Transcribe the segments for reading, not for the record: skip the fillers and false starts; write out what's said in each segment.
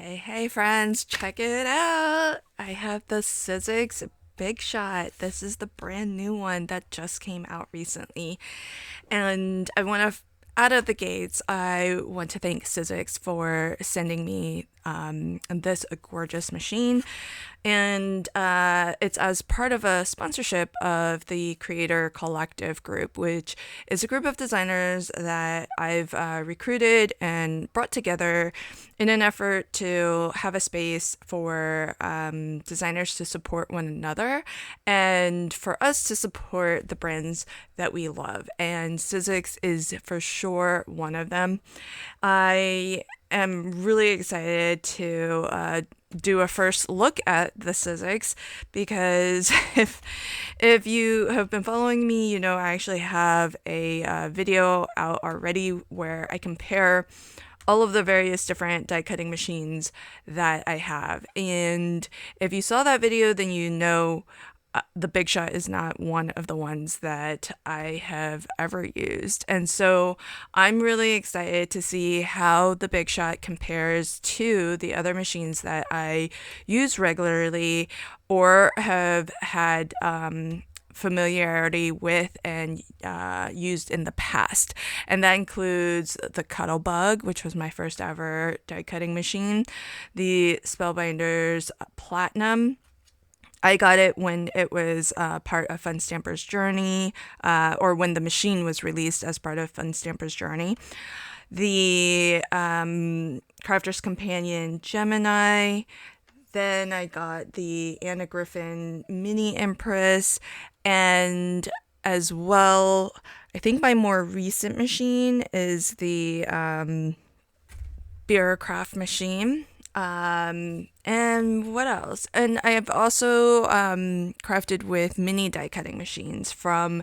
Hey friends, check it out. I have the Sizzix Big Shot. This is the brand new one that just came out recently. And out of the gates, I want to thank Sizzix for sending me this gorgeous machine. And it's as part of a sponsorship of the Creator Collective group, which is a group of designers that I've recruited and brought together in an effort to have a space for designers to support one another and for us to support the brands that we love. And Sizzix is for sure one of them. I am really excited to do a first look at the Sizzix because if you have been following me, you know I actually have a video out already where I compare all of the various different die cutting machines that I have. And if you saw that video, then you know the Big Shot is not one of the ones that I have ever used. And so I'm really excited to see how the Big Shot compares to the other machines that I use regularly or have had familiarity with and used in the past. And that includes the Cuttlebug, which was my first ever die cutting machine, the Spellbinders Platinum. I got it when it was part of Fun Stamper's Journey, or when the machine was released as part of Fun Stamper's Journey. The Crafter's Companion Gemini. Then I got the Anna Griffin Mini Empress, and as well, I think my more recent machine is the Bureaucraft machine. And what else? And I have also crafted with mini die cutting machines, from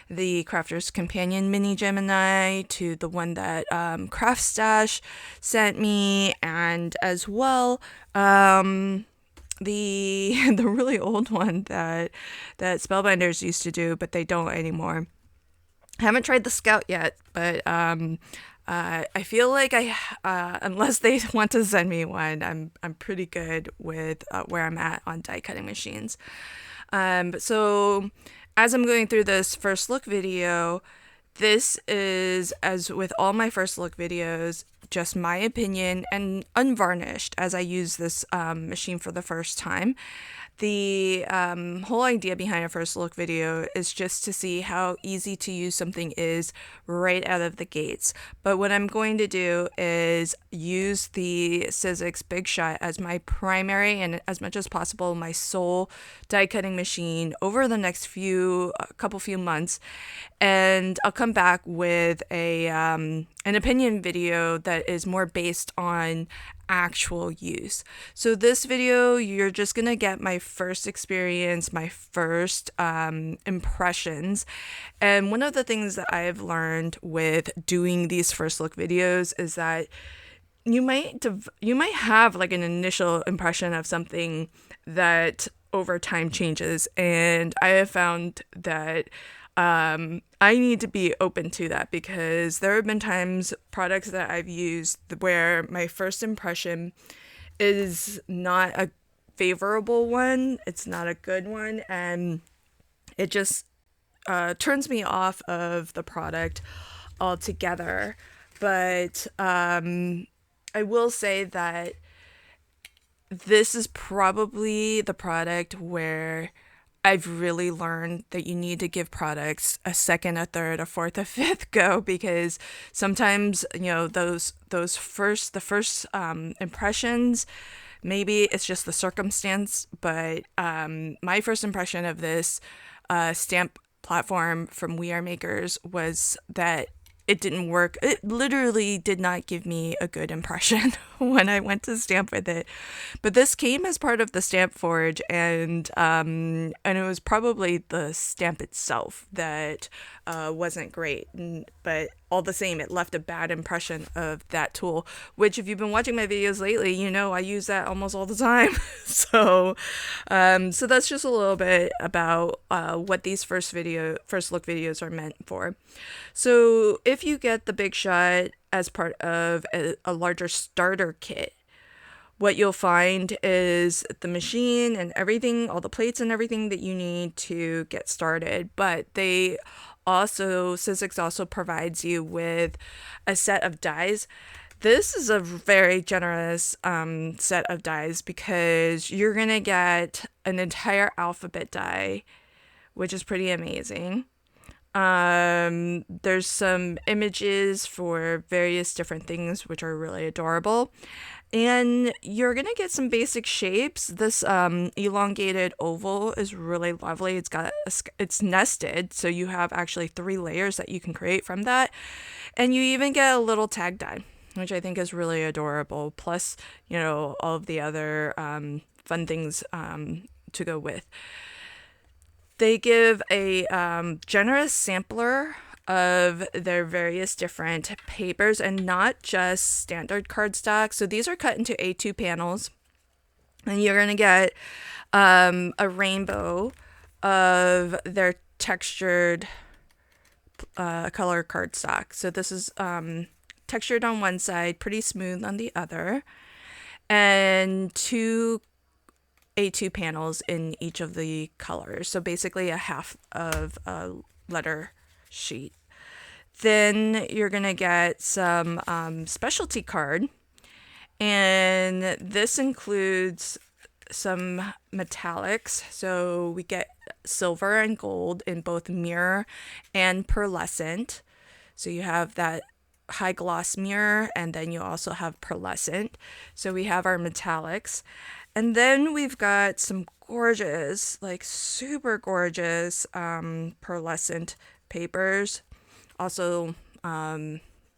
the Crafter's Companion Mini Gemini to the one that Craft Stash sent me, and as well the really old one that Spellbinders used to do, but they don't anymore. I haven't tried the Scout yet, but I feel like unless they want to send me one, I'm pretty good with where I'm at on die cutting machines. So as I'm going through this first look video, this is, as with all my first look videos, just my opinion and unvarnished as I use this machine for the first time. The whole idea behind a first look video is just to see how easy to use something is right out of the gates. But what I'm going to do is use the Sizzix Big Shot as my primary and, as much as possible, my sole die cutting machine over the next few months, and I'll come back with an opinion video that is more based on actual use. So this video, you're just gonna get my first experience, my first impressions. And one of the things that I've learned with doing these first look videos is that you might have like an initial impression of something that over time changes, and I have found that I need to be open to that, because there have been times, products that I've used, where my first impression is not a favorable one, it's not a good one, and it just turns me off of the product altogether. But I will say that this is probably the product where I've really learned that you need to give products a second, a third, a fourth, a fifth go, because sometimes, you know, the first impressions, maybe it's just the circumstance, but my first impression of this stamp platform from We Are Makers was that it didn't work. It literally did not give me a good impression when I went to stamp with it. But this came as part of the Stamp Forge, and it was probably the stamp itself that wasn't great. But all the same, it left a bad impression of that tool, which, if you've been watching my videos lately, you know I use that almost all the time. So that's just a little bit about what these first look videos are meant for. So if you get the Big Shot as part of a larger starter kit, what you'll find is the machine and everything, all the plates and everything that you need to get started. But Sizzix also provides you with a set of dies. This is a very generous set of dies because you're going to get an entire alphabet die, which is pretty amazing. There's some images for various different things, which are really adorable. And you're going to get some basic shapes. This elongated oval is really lovely. It's nested, so you have actually 3 layers that you can create from that. And you even get a little tag die, which I think is really adorable. Plus, all of the other fun things to go with. They give a generous sampler of their various different papers and not just standard cardstock. So these are cut into A2 panels, and you're going to get a rainbow of their textured color cardstock. So this is textured on one side, pretty smooth on the other, and 2 A2 panels in each of the colors. So basically a half of a letter sheet. Then you're going to get some specialty card. And this includes some metallics. So we get silver and gold in both mirror and pearlescent. So you have that high gloss mirror, and then you also have pearlescent. So we have our metallics. And then we've got some gorgeous, like super gorgeous pearlescent papers. Also,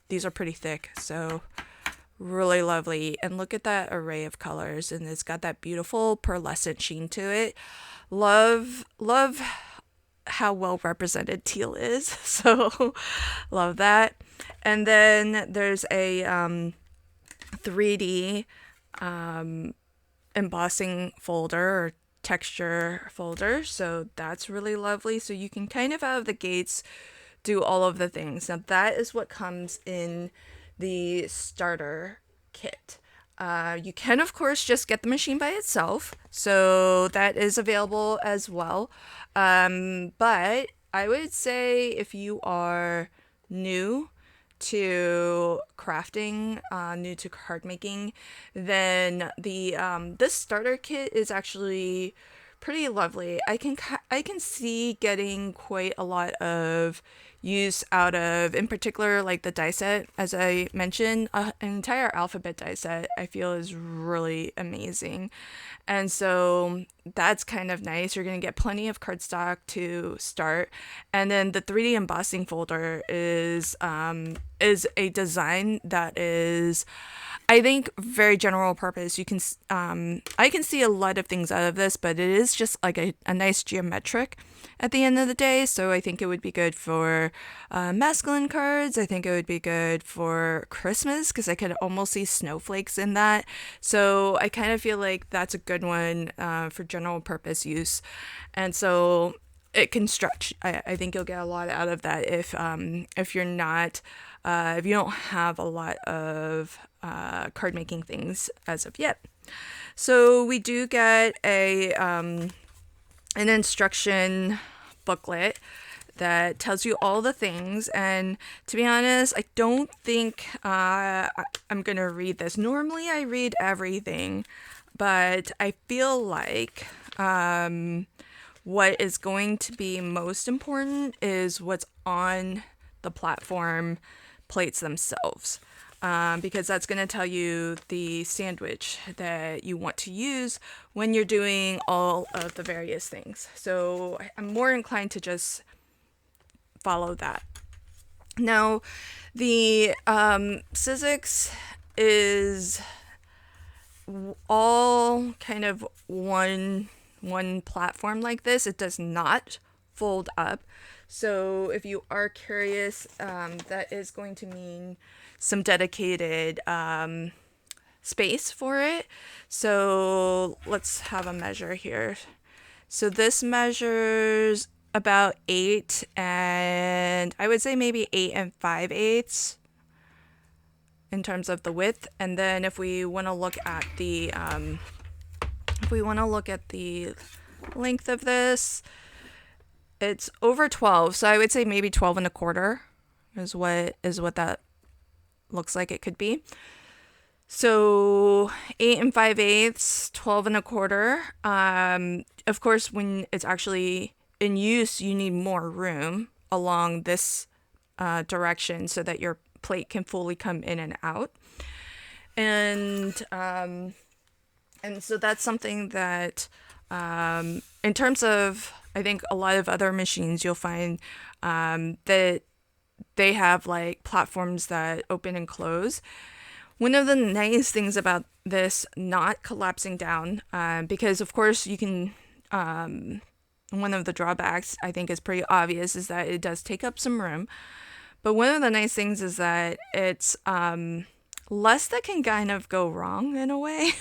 these are pretty thick, so really lovely. And look at that array of colors, and it's got that beautiful pearlescent sheen to it. Love how well represented teal is, so love that. And then there's a 3D embossing folder or texture folder, so that's really lovely. So you can kind of out of the gates do all of the things. Now that is what comes in the starter kit. You can of course just get the machine by itself, so that is available as well. But I would say if you are new to crafting, new to card making, then this starter kit is actually pretty lovely. I can see getting quite a lot of use out of, in particular, like the die set, as I mentioned, an entire alphabet die set I feel is really amazing. And so that's kind of nice. You're going to get plenty of cardstock to start. And then the 3D embossing folder is a design that is, I think, very general purpose. You can I can see a lot of things out of this, but it is just like a nice geometric at the end of the day. So I think it would be good for masculine cards. I think it would be good for Christmas because I could almost see snowflakes in that. So I kind of feel like that's a good one for general purpose use. And so it can stretch. I think you'll get a lot out of that if you're not if you don't have a lot of card making things as of yet. So we do get an instruction booklet that tells you all the things, and to be honest, I don't think I'm gonna read this. Normally I read everything, but I feel like what is going to be most important is what's on the platform plates themselves, because that's going to tell you the sandwich that you want to use when you're doing all of the various things. So I'm more inclined to just follow that. Now, the Sizzix is all kind of one platform like this. It does not fold up. So if you are curious, that is going to mean some dedicated space for it. So let's have a measure here. So this measures about 8 and I would say maybe 8 5/8. in terms of the width. And then if we want to look at the length of this, it's over 12. So I would say maybe 12 and a quarter is what that looks like it could be. So 8 and 5/8, 12 and a quarter. Of course, when it's actually in use, you need more room along this direction so that your plate can fully come in and out. And so that's something that, in terms of, I think a lot of other machines, you'll find that they have like platforms that open and close. One of the nice things about this not collapsing down, because of course you can, one of the drawbacks I think is pretty obvious is that it does take up some room. But one of the nice things is that it's less that can kind of go wrong in a way,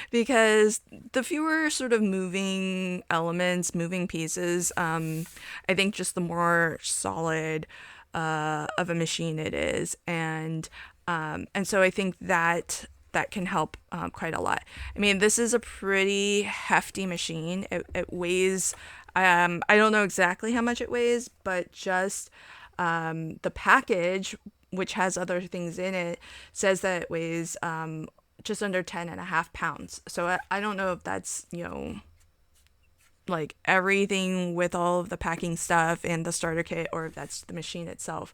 because the fewer sort of moving elements, moving pieces, I think just the more solid of a machine it is. And so I think that can help quite a lot. I mean, this is a pretty hefty machine. It weighs, I don't know exactly how much it weighs, but just the package, which has other things in it, says that it weighs just under 10.5 pounds. So I don't know if that's, like everything with all of the packing stuff and the starter kit, or if that's the machine itself.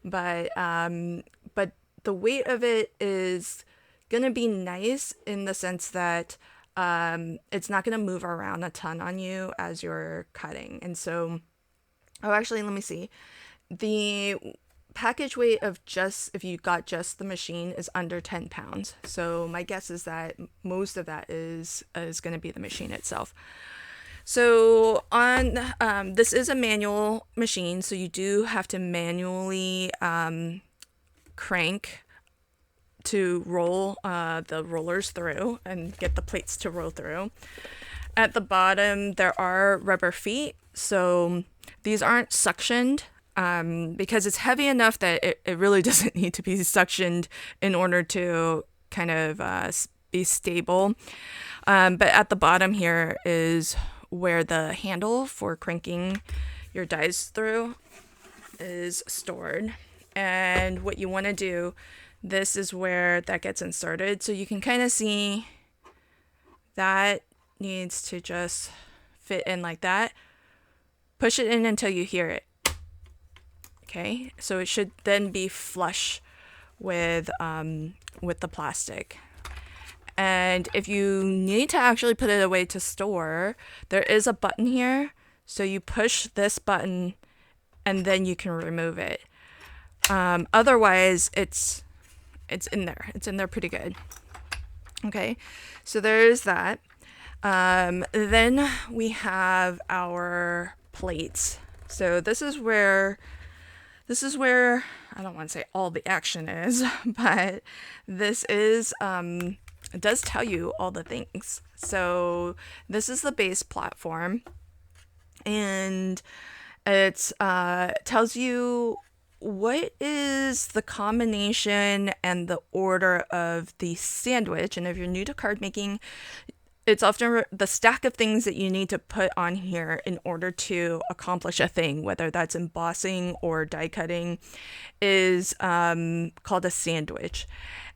But the weight of it is gonna be nice in the sense that it's not gonna move around a ton on you as you're cutting. And so, oh, actually, let me see. The package weight of just, if you got just the machine, is under 10 pounds. So my guess is that most of that is going to be the machine itself. So on this is a manual machine, so you do have to manually crank to roll the rollers through and get the plates to roll through. At the bottom there are rubber feet, so these aren't suctioned. Because it's heavy enough that it really doesn't need to be suctioned in order to kind of be stable. But at the bottom here is where the handle for cranking your dies through is stored. And what you want to do, this is where that gets inserted. So you can kind of see that needs to just fit in like that. Push it in until you hear it. Okay, so it should then be flush with the plastic. And if you need to actually put it away to store, there is a button here. So you push this button and then you can remove it. Otherwise, it's in there. It's in there pretty good. Okay, so there's that. Then we have our plates. So this is where I don't want to say all the action is, but this is, it does tell you all the things. So this is the base platform, and it tells you what is the combination and the order of the sandwich. And if you're new to card making, it's often the stack of things that you need to put on here in order to accomplish a thing, whether that's embossing or die cutting, is called a sandwich.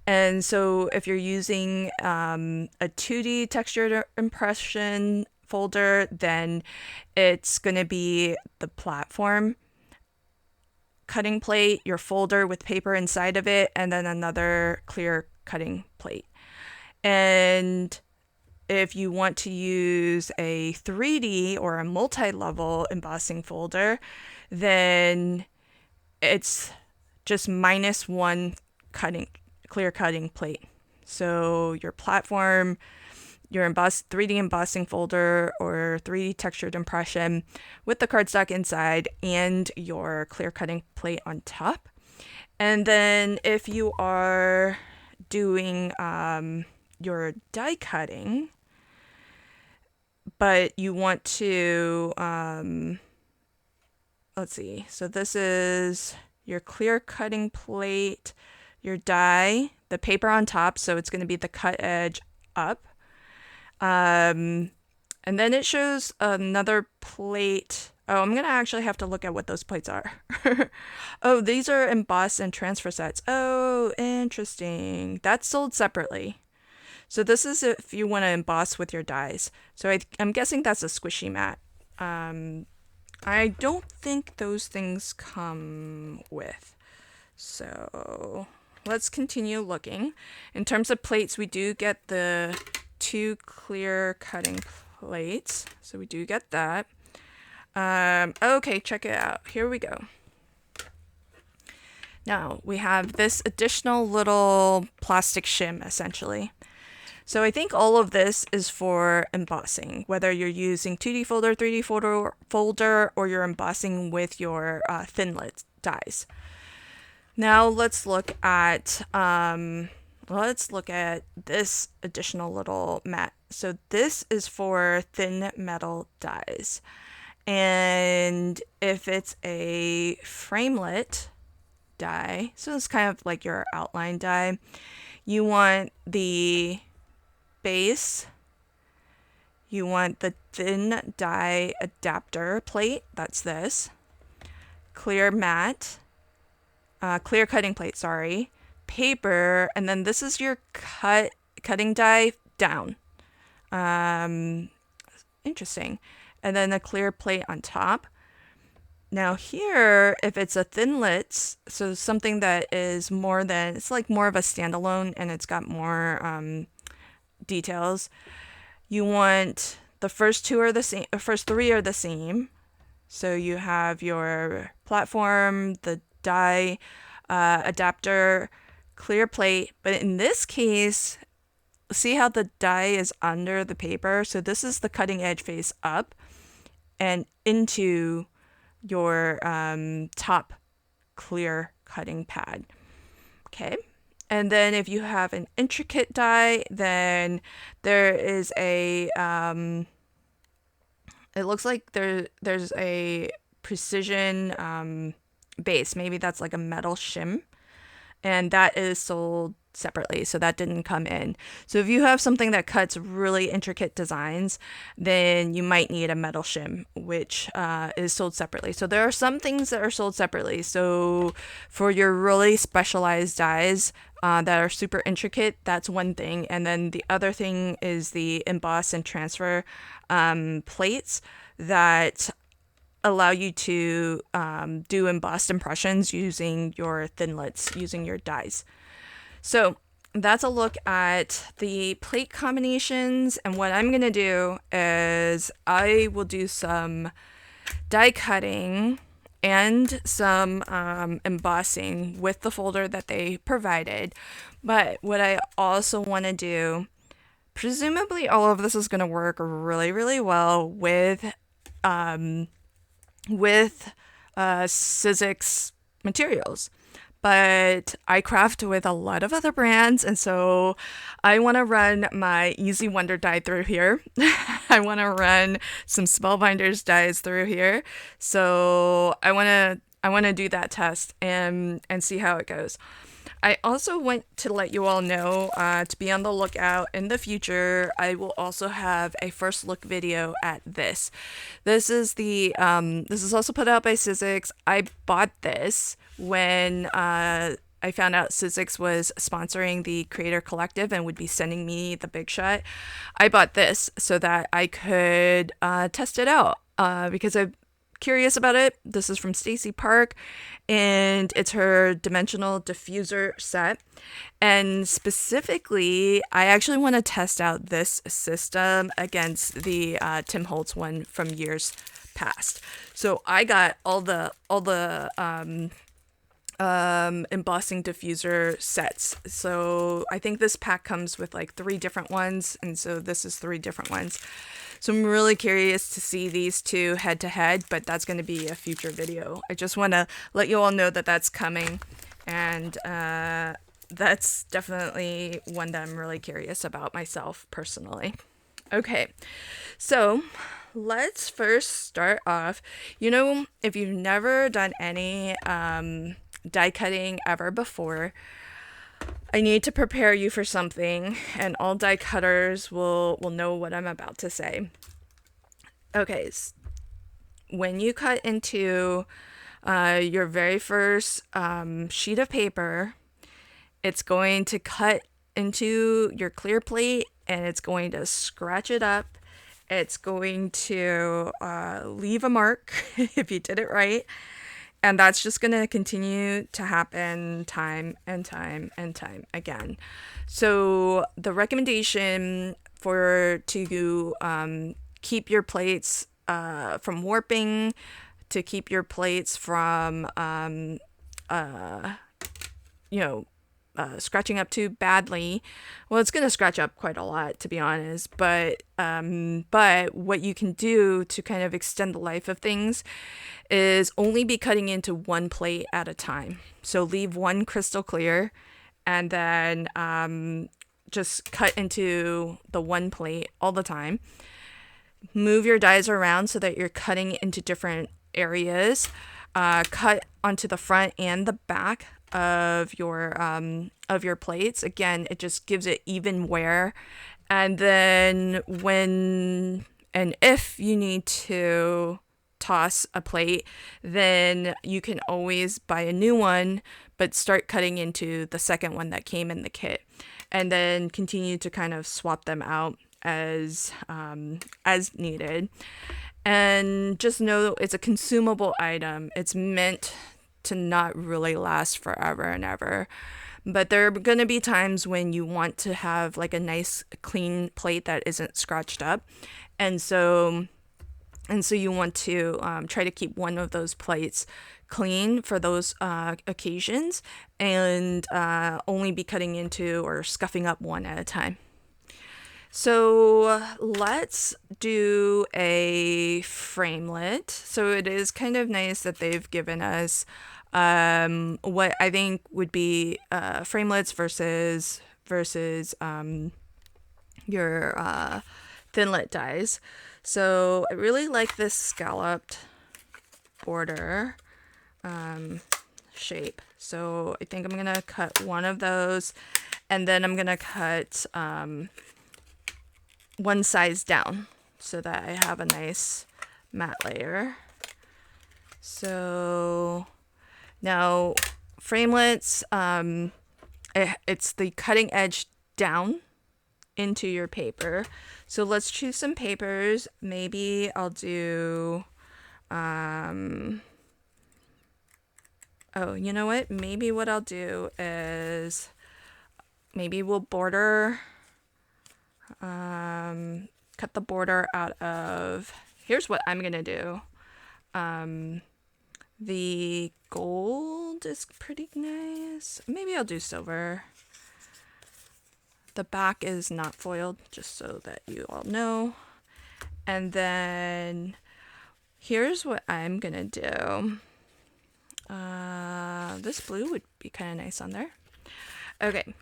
And so if you're using a 2D textured impression folder, then it's going to be the platform, cutting plate, your folder with paper inside of it, and then another clear cutting plate. And if you want to use a 3D or a multi-level embossing folder, then it's just -1 clear cutting plate. So your platform, your 3D embossing folder or 3D textured impression with the cardstock inside and your clear cutting plate on top. And then if you are doing your die cutting, but you want to, let's see, so this is your clear cutting plate, your die, the paper on top, so it's going to be the cut edge up. And then it shows another plate. Oh, I'm going to actually have to look at what those plates are. Oh, these are emboss and transfer sets. Oh, interesting. That's sold separately. So this is if you want to emboss with your dies. So I'm guessing that's a squishy mat. I don't think those things come with. So let's continue looking. In terms of plates, we do get the 2 clear cutting plates. So we do get that. Okay, check it out. Here we go. Now we have this additional little plastic shim essentially. So I think all of this is for embossing, whether you're using 2D folder, 3D folder, or you're embossing with your Thinlit dies. Now let's look at this additional little mat. So this is for thin metal dies. And if it's a framelit die, so it's kind of like your outline die, you want the base, you want the thin die adapter plate, that's this, clear mat, clear cutting plate, sorry, paper, and then this is your cutting die down. Interesting. And then a clear plate on top. Now here, if it's a Thinlit, so something that is more than, it's like more of a standalone and it's got more details, you want the first 2 are the same, first 3 are the same. So you have your platform, the die, adapter, clear plate, but in this case, see how the die is under the paper? So this is the cutting edge face up and into your top clear cutting pad. Okay. And then if you have an intricate die, then there is a, it looks like there's a precision base. Maybe that's like a metal shim. And that is sold separately, so that didn't come in. So if you have something that cuts really intricate designs, then you might need a metal shim, which is sold separately. So there are some things that are sold separately. So for your really specialized dies that are super intricate, that's one thing. And then the other thing is the emboss and transfer plates that allow you to do embossed impressions using your Thinlits, using your dies. So that's a look at the plate combinations, and what I'm going to do is I will do some die cutting and some embossing with the folder that they provided. But what I also want to do, presumably all of this is going to work really, really well with Sizzix materials. But I craft with a lot of other brands, and so I want to run my Easy Wonder die through here. I want to run some Spellbinders dies through here. So I want to do that test and see how it goes. I also want to let you all know to be on the lookout in the future. I will also have a first look video at this. This is also put out by Sizzix. I bought this when I found out Sizzix was sponsoring the Creator Collective and would be sending me the big shot. I bought this so that I could test it out because I'm curious about it. This is from Stacy Park, and it's her dimensional diffuser set. And specifically, I actually want to test out this system against the Tim Holtz one from years past. So I got all the embossing diffuser sets. So I think this pack comes with like 3 different ones, and so this is 3 different ones. So I'm really curious to see these two head to head, but that's going to be a future video. I just want to let you all know that that's coming, and that's definitely one that I'm really curious about myself personally. Okay, so let's first start off. You know, if you've never done any die cutting ever before, I need to prepare you for something, and all die cutters will know what I'm about to say. Okay, when you cut into your very first sheet of paper, it's going to cut into your clear plate and it's going to scratch it up. It's going to leave a mark if you did it right. And that's just going to continue to happen time and time and time again. So the recommendation to keep your plates from warping, to keep your plates from scratching up too badly. Well, it's going to scratch up quite a lot, to be honest. But what you can do to kind of extend the life of things is only be cutting into one plate at a time. So leave one crystal clear, and then just cut into the one plate all the time. Move your dies around so that you're cutting into different areas. Cut onto the front and the back of your plates. Again, it just gives it even wear. And then if you need to toss a plate, then you can always buy a new one, but start cutting into the second one that came in the kit, and then continue to kind of swap them out as needed. And just know it's a consumable item. It's meant to not really last forever and ever. But there are going to be times when you want to have like a nice clean plate that isn't scratched up. And so you want to try to keep one of those plates clean for those occasions, and only be cutting into or scuffing up one at a time. So let's do a framelit. So it is kind of nice that they've given us what I think would be framelits versus your thinlit dies. So I really like this scalloped border shape. So I think I'm gonna cut one of those, and then I'm gonna cut one size down so that I have a nice matte layer. So now framelits, it's the cutting edge down into your paper. So let's choose some papers. Maybe I'll do oh, you know what? Maybe what I'll do is maybe we'll border cut the border out of, here's what I'm gonna do. The gold is pretty nice. Maybe I'll do silver. The back is not foiled, just so that you all know. And then here's what I'm gonna do. This blue would be kind of nice on there. Okay.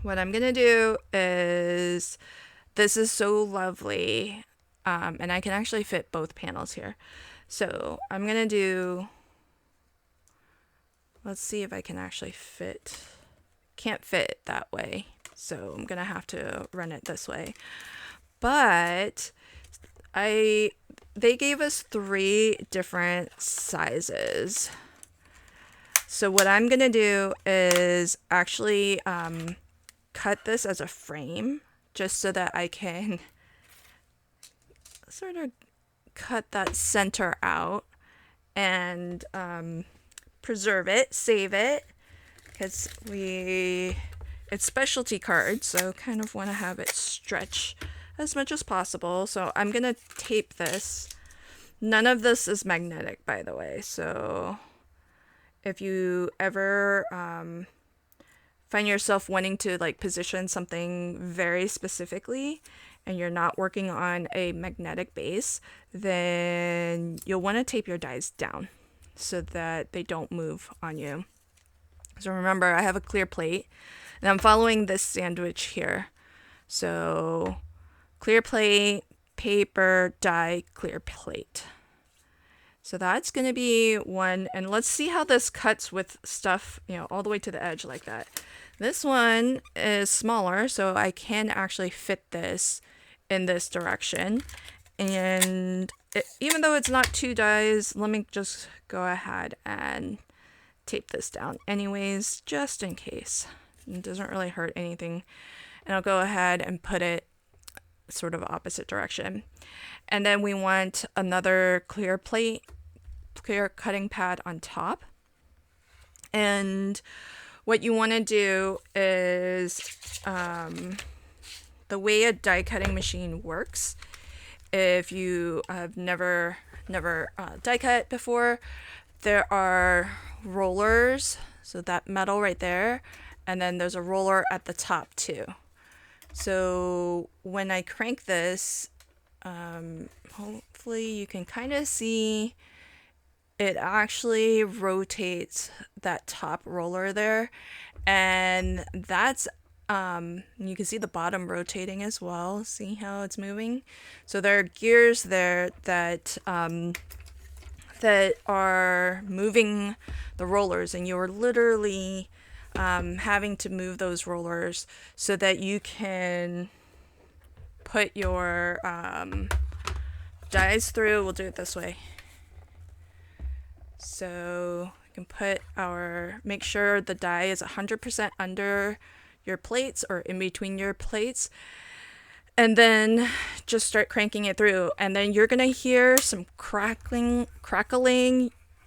What I'm gonna do is, this is so lovely, and I can actually fit both panels here. So I'm gonna do, let's see if I can actually fit, can't fit it that way. So I'm gonna have to run it this way. But they gave us 3 different sizes. So what I'm gonna do is actually cut this as a frame, just so that I can sort of cut that center out and preserve it, save it, because it's specialty cards, so kind of want to have it stretch as much as possible. So I'm gonna tape this. None of this is magnetic, by the way, so if you ever find yourself wanting to like position something very specifically and you're not working on a magnetic base, then you'll want to tape your dies down so that they don't move on you. So remember, I have a clear plate and I'm following this sandwich here. So clear plate, paper, die, clear plate. So that's going to be one. And let's see how this cuts with stuff, you know, all the way to the edge like that. This one is smaller, so I can actually fit this in this direction. And even though it's not 2 dies, let me just go ahead and tape this down anyways, just in case. It doesn't really hurt anything. And I'll go ahead and put it sort of opposite direction. And then we want another clear cutting pad on top. And what you want to do is, the way a die cutting machine works, if you have never die cut before, there are rollers, so that metal right there, and then there's a roller at the top too. So when I crank this, hopefully you can kind of see it actually rotates that top roller there, and that's you can see the bottom rotating as well. See how it's moving? So there are gears there that that are moving the rollers, and you're literally having to move those rollers so that you can put your dies through. We'll do it this way. So you can put make sure the die is 100% under your plates or in between your plates, and then just start cranking it through, and then you're gonna hear some crackling.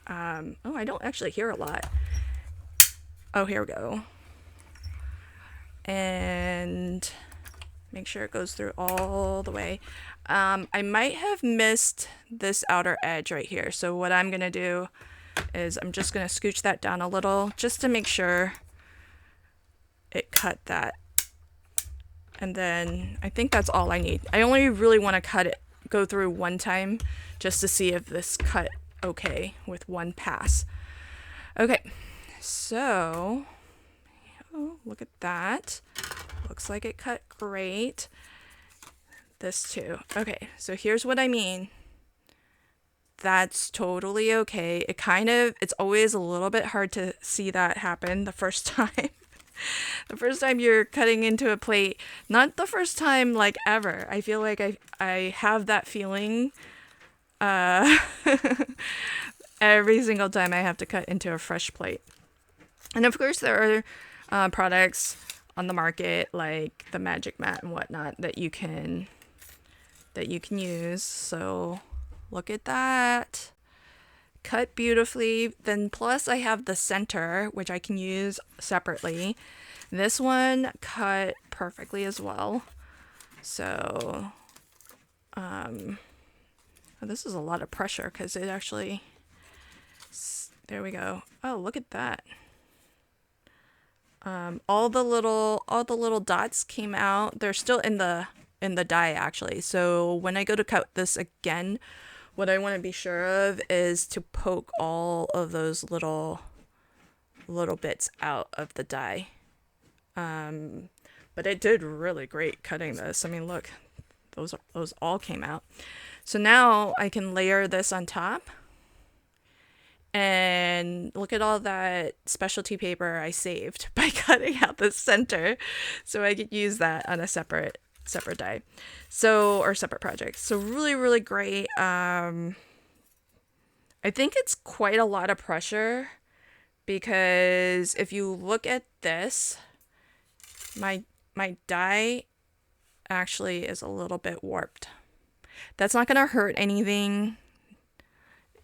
Oh, I don't actually hear a lot. Oh, here we go. And make sure it goes through all the way. I might have missed this outer edge right here, so what I'm gonna do is I'm just gonna scooch that down a little just to make sure it cut that. And then I think that's all I need. I only really want to go through one time just to see if this cut okay with one pass. Okay, so look at that. Looks like it cut great. This too. Okay, so here's what I mean. That's totally okay. It's always a little bit hard to see that happen the first time. The first time you're cutting into a plate, not the first time like ever. I feel like I have that feeling every single time I have to cut into a fresh plate. And of course there are products on the market like the Magic Mat and whatnot that you can use. So look at that. Cut beautifully. Then plus I have the center, which I can use separately. This one cut perfectly as well. So this is a lot of pressure because it actually, there we go. Oh, look at that. All the little dots came out. They're still in the die actually. So when I go to cut this again, what I want to be sure of is to poke all of those little bits out of the die. But it did really great cutting this. I mean, look, those all came out. So now I can layer this on top. And look at all that specialty paper I saved by cutting out the center, so I could use that on a separate die, or separate project. So really great. I think it's quite a lot of pressure because if you look at this, my die actually is a little bit warped. That's not gonna hurt anything.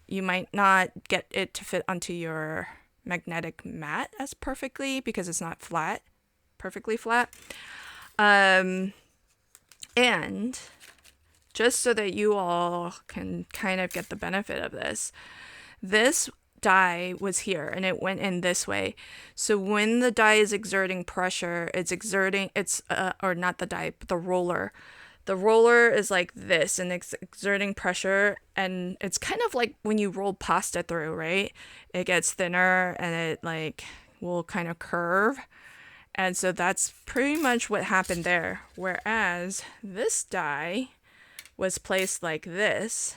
You might not get it to fit onto your magnetic mat as perfectly because it's not perfectly flat. And just so that you all can kind of get the benefit of this die was here and it went in this way. So when the die is exerting pressure, or not the die, but the roller. The roller is like this and it's exerting pressure, and it's kind of like when you roll pasta through, right? It gets thinner and it like will kind of curve. And so that's pretty much what happened there. Whereas this die was placed like this,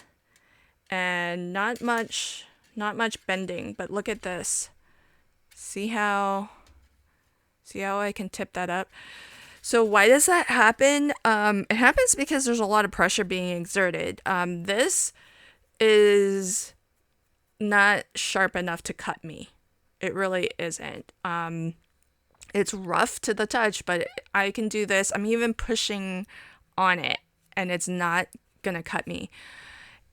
and not much bending, but look at this. See how I can tip that up? So why does that happen? It happens because there's a lot of pressure being exerted. This is not sharp enough to cut me. It really isn't. It's rough to the touch, but I can do this. I'm even pushing on it, and it's not gonna cut me.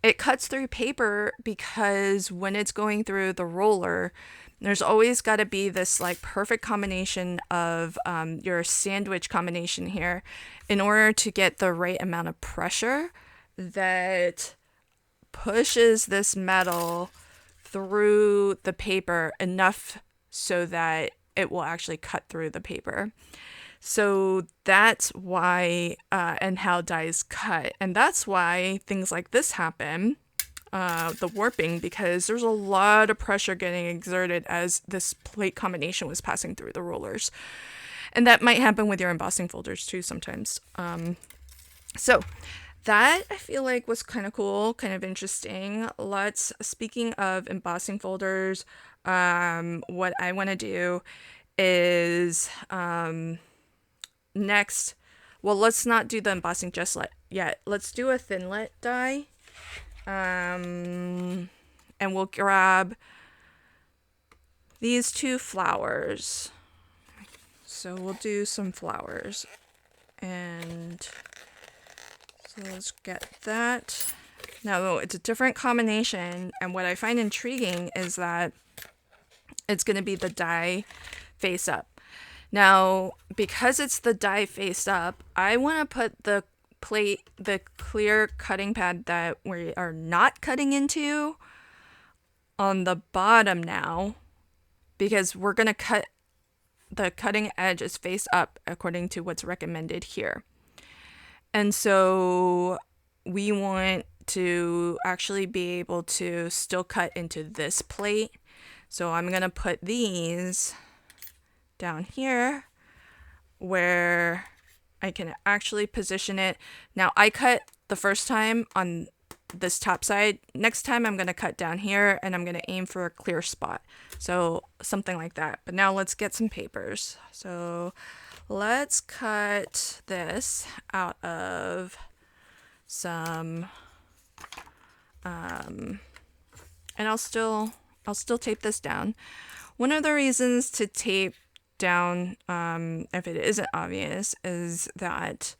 It cuts through paper because when it's going through the roller, there's always got to be this like perfect combination of your sandwich combination here in order to get the right amount of pressure that pushes this metal through the paper enough so that it will actually cut through the paper. So that's why, and how dyes cut. And that's why things like this happen, the warping, because there's a lot of pressure getting exerted as this plate combination was passing through the rollers. And that might happen with your embossing folders too sometimes. So that I feel like was kind of cool, kind of interesting. Speaking of embossing folders, what I want to do is, next, well, let's not do the embossing just yet. Let's do a thinlet die. And we'll grab these 2 flowers. So we'll do some flowers. And so let's get that. Now, it's a different combination. And what I find intriguing is that it's going to be the die face up. Now, because it's the die face up, I want to put the clear cutting pad that we are not cutting into on the bottom now, because we're going to cut, the cutting edge is face up according to what's recommended here. And so we want to actually be able to still cut into this plate. So I'm going to put these down here where I can actually position it. Now I cut the first time on this top side. Next time I'm going to cut down here and I'm going to aim for a clear spot. So something like that. But now let's get some papers. So let's cut this out of some, and I'll still tape this down. One of the reasons to tape down, if it isn't obvious, is that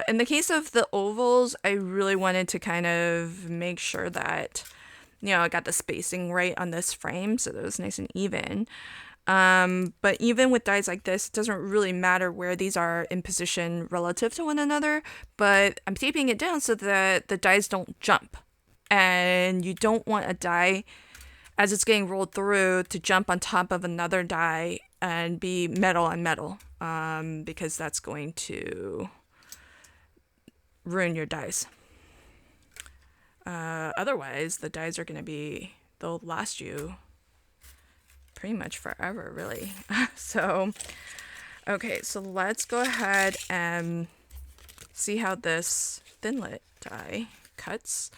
in the case of the ovals, I really wanted to kind of make sure that, I got the spacing right on this frame so that it was nice and even. But even with dies like this, it doesn't really matter where these are in position relative to one another, but I'm taping it down so that the dies don't jump. And you don't want a die, as it's getting rolled through, to jump on top of another die and be metal on metal, because that's going to ruin your dies. Otherwise, the dies are going to they'll last you pretty much forever, really. So, okay, so let's go ahead and see how this thinlet die cuts.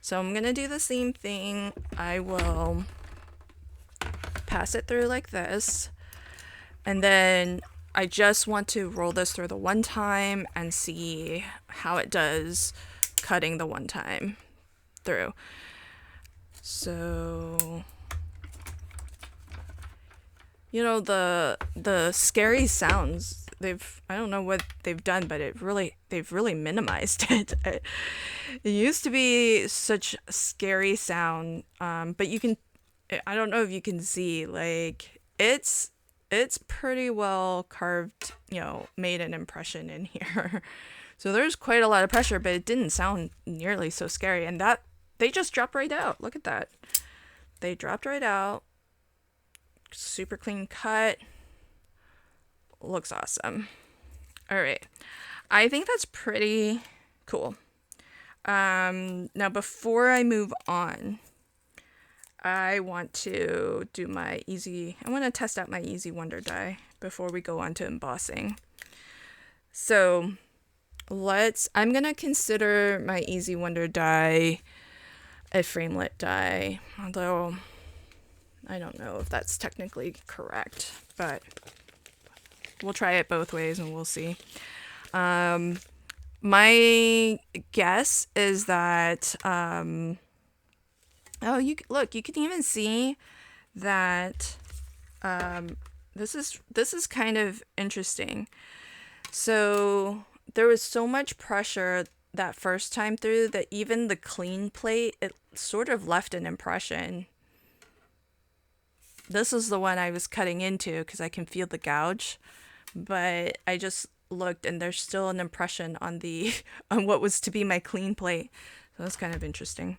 So I'm going to do the same thing. I will pass it through like this. And then I just want to roll this through the one time and see how it does cutting the one time through. So, the scary sounds, I don't know what they've done, but they've really minimized it. It used to be such a scary sound, but I don't know if you can see, like, it's pretty well carved, made an impression in here. So there's quite a lot of pressure, but it didn't sound nearly so scary. And that, they just dropped right out. Look at that. They dropped right out. Super clean cut. Looks awesome. All right. I think that's pretty cool. Now, before I move on, I want to test out my Easy Wonder die before we go on to embossing. So I'm going to consider my Easy Wonder die a framelit die, although I don't know if that's technically correct, but we'll try it both ways and we'll see. My guess is that, oh, you can even see that, this is kind of interesting. So there was so much pressure that first time through that even the clean plate, it sort of left an impression. This is the one I was cutting into because I can feel the gouge, but I just looked and there's still an impression on the on what was to be my clean plate. So that's kind of interesting.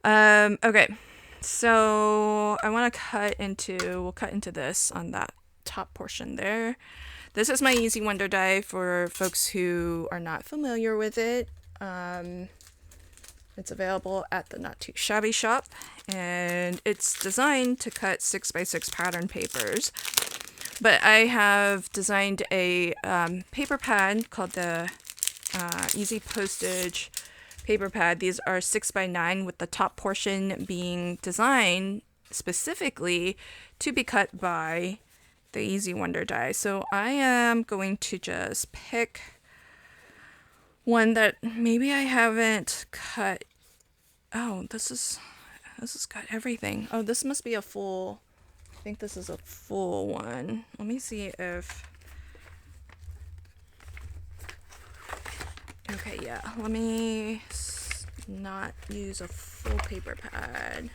Okay, so I want to we'll cut into this on that top portion there. This is my Easy Wonder die for folks who are not familiar with it. It's available at the Not Too Shabby shop, and it's designed to cut 6x6 pattern papers. But I have designed a paper pad called the Easy Postage paper pad. These are 6x9 with the top portion being designed specifically to be cut by the Easy Wonder die. So I am going to just pick one that maybe I haven't cut. Oh, this has got everything. Oh, this must be a full, I think this is a full one. Let me see if, okay, yeah, let me not use a full paper pad.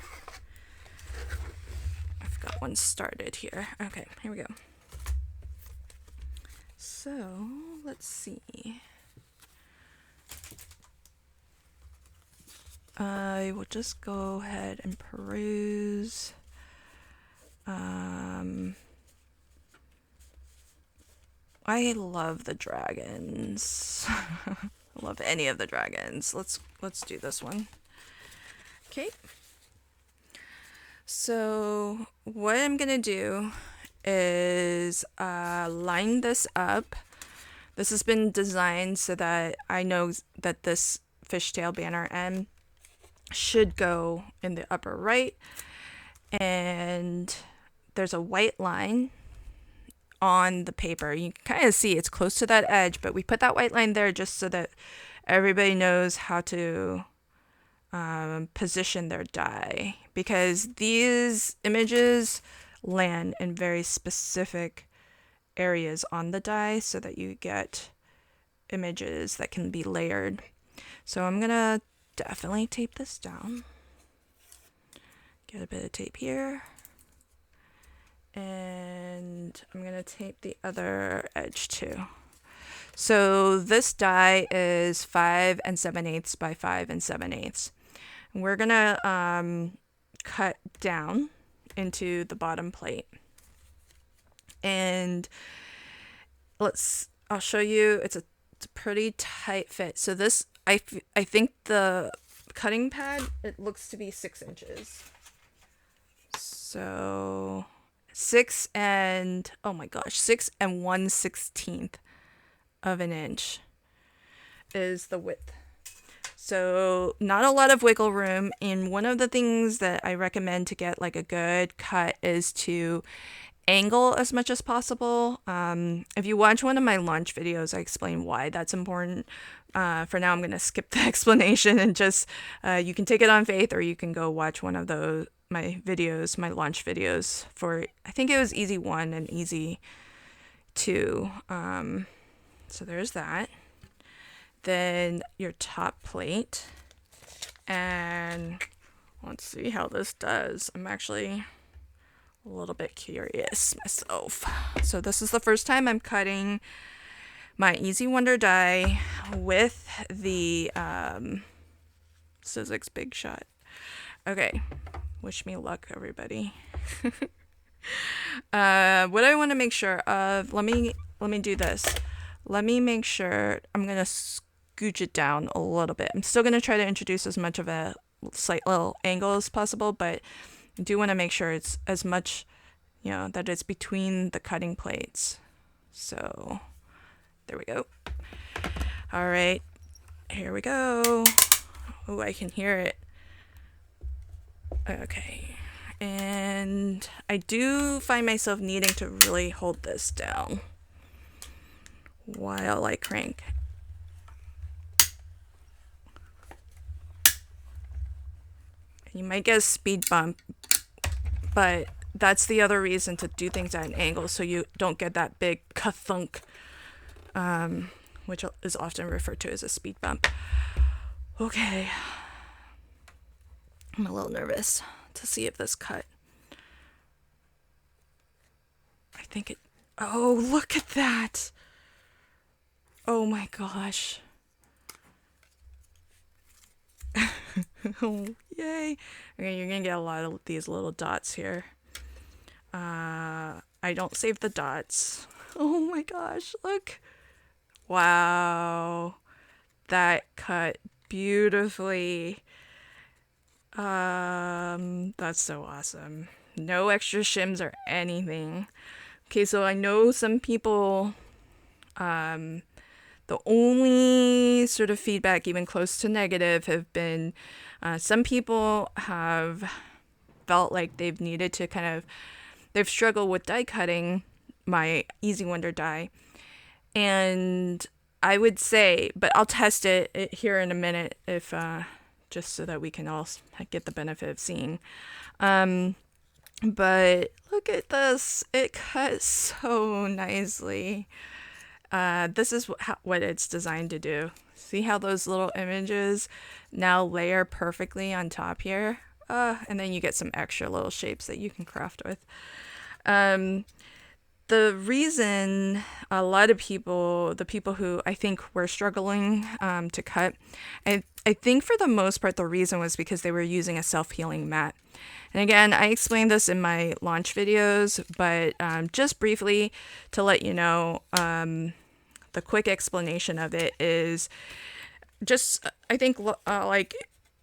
I've got one started here. Okay, here we go. So, let's see. I will just go ahead and peruse. I love the dragons. I love any of the dragons. Let's do this one. Okay. So what I'm gonna do is line this up. This has been designed so that I know that this fishtail banner M should go in the upper right, and there's a white line on the paper. You can kind of see it's close to that edge, but we put that white line there just so that everybody knows how to position their die, because these images land in very specific areas on the die so that you get images that can be layered. So I'm gonna definitely tape this down. Get a bit of tape here. And I'm gonna tape the other edge too. So this die is 5 7/8 by 5 7/8. We're gonna cut down into the bottom plate. And I'll show you, it's a pretty tight fit. So this, I think the cutting pad, it looks to be 6 inches. So 6 and 1/16 of an inch is the width. So not a lot of wiggle room. And one of the things that I recommend to get like a good cut is to angle as much as possible. If you watch one of my launch videos, I explain why that's important. For now, I'm going to skip the explanation and just, you can take it on faith, or you can go watch one of my launch videos for, I think it was Easy 1 and Easy 2. So there's that. Then your top plate. And let's see how this does. I'm actually a little bit curious myself. So this is the first time I'm cutting my Easy Wonder die with the Sizzix Big Shot. Okay, wish me luck, everybody. What I want to make sure of, let me do this. Let me make sure, I'm gonna scooch it down a little bit. I'm still gonna try to introduce as much of a slight little angle as possible, but I do want to make sure it's as much, that it's between the cutting plates. So there we go. All right, here we go. Oh, I can hear it. Okay. And I do find myself needing to really hold this down while I crank. You might get a speed bump, but that's the other reason to do things at an angle so you don't get that big ka-thunk, which is often referred to as a speed bump. Okay. I'm a little nervous to see if this cut. I think it... Oh, look at that! Oh my gosh. Oh, yay. Okay, you're gonna get a lot of these little dots here. I don't save the dots. Oh my gosh, look. Wow. That cut beautifully. That's so awesome. No extra shims or anything. Okay, so I know some people, the only sort of feedback even close to negative have been, some people have felt like they've needed to they've struggled with die cutting my Easy Wonder die. And I would say, but I'll test it here in a minute if, just so that we can all get the benefit of seeing. But look at this. It cuts so nicely. This is what it's designed to do. See how those little images now layer perfectly on top here? And then you get some extra little shapes that you can craft with. The reason a lot of people, the people who I think were struggling to cut, I think for the most part the reason was because they were using a self-healing mat. And again, I explained this in my launch videos, but just briefly to let you know, the quick explanation of it is just, I think, like,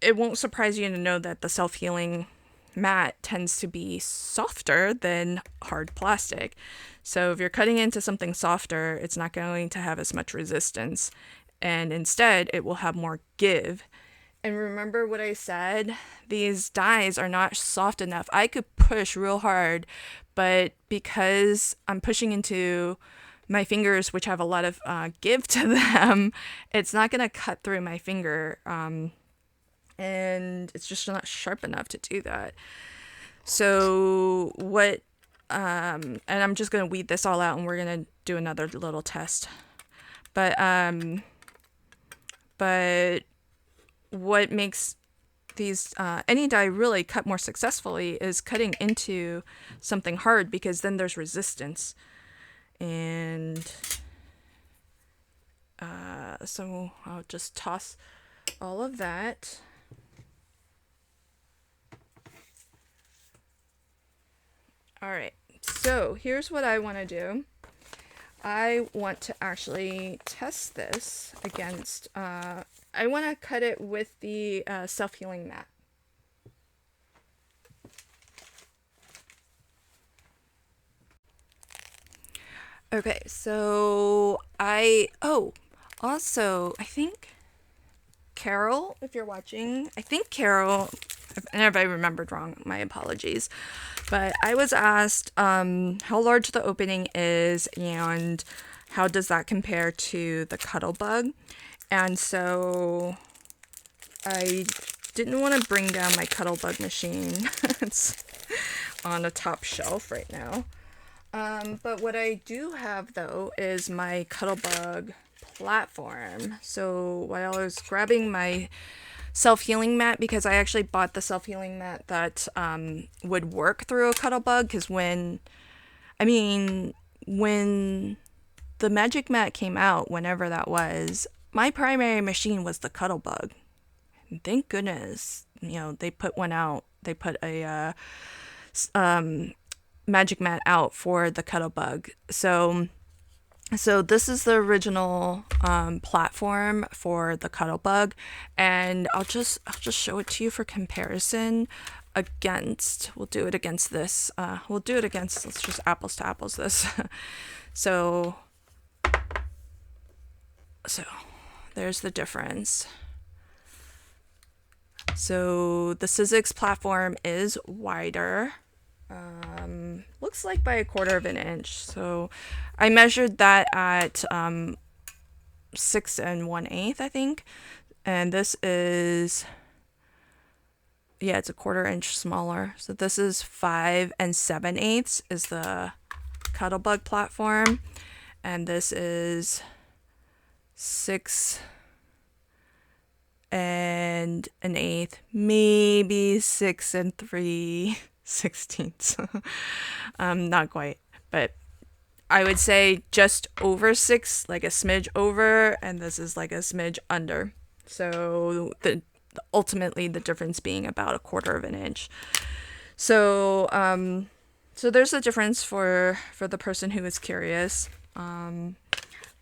it won't surprise you to know that the self-healing mat tends to be softer than hard plastic. So if you're cutting into something softer, it's not going to have as much resistance, and instead it will have more give. And remember what I said, these dies are not soft enough. I could push real hard, but because I'm pushing into my fingers, which have a lot of give to them, it's not going to cut through my finger, and it's just not sharp enough to do that. So what, and I'm just going to weed this all out and we're going to do another little test. But what makes these any die really cut more successfully is cutting into something hard, because then there's resistance. And so I'll just toss all of that. All right, so here's what I want to do. I want to actually test this against, I want to cut it with the self-healing mat. Okay, so also, I think Carol, if you're watching, and if I remembered wrong, my apologies. But I was asked how large the opening is and how does that compare to the Cuttlebug. And so I didn't want to bring down my Cuttlebug machine. It's on a top shelf right now. But what I do have, though, is my Cuttlebug platform. So while I was grabbing my self-healing mat, because I actually bought the self-healing mat that would work through a Cuttlebug, because when the Magic Mat came out, whenever that was, my primary machine was the Cuttlebug. And thank goodness, they put one out. They put a Magic Mat out for the Cuttlebug. So this is the original platform for the Cuttlebug, and I'll just show it to you for comparison against. We'll do it against this. Let's just apples to apples this. So there's the difference. So the Sizzix platform is wider. Looks like by 1/4 of an inch. So I measured that at 6 1/8, I think. And this is, yeah, it's a 1/4 inch smaller. So this is 5 7/8 is the Cuddlebug platform. And this is 6 1/8, maybe 6 3/16. Not quite, but I would say just over 6, like a smidge over, and this is like a smidge under. So ultimately the difference being about 1/4 of an inch. So so there's a difference for the person who is curious.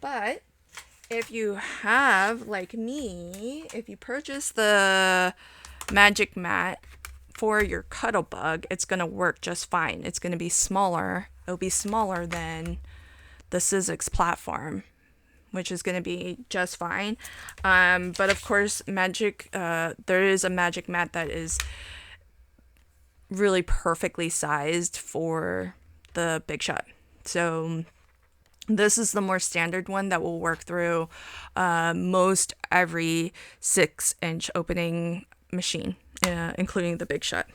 But if you have, like me, if you purchase the Magic Mat for your Cuddlebug, it's going to work just fine. It's going to be smaller. It'll be smaller than the Sizzix platform, which is going to be just fine. But of course, there is a Magic Mat that is really perfectly sized for the Big Shot. So this is the more standard one that will work through most every 6-inch opening machine, including the Big Shot.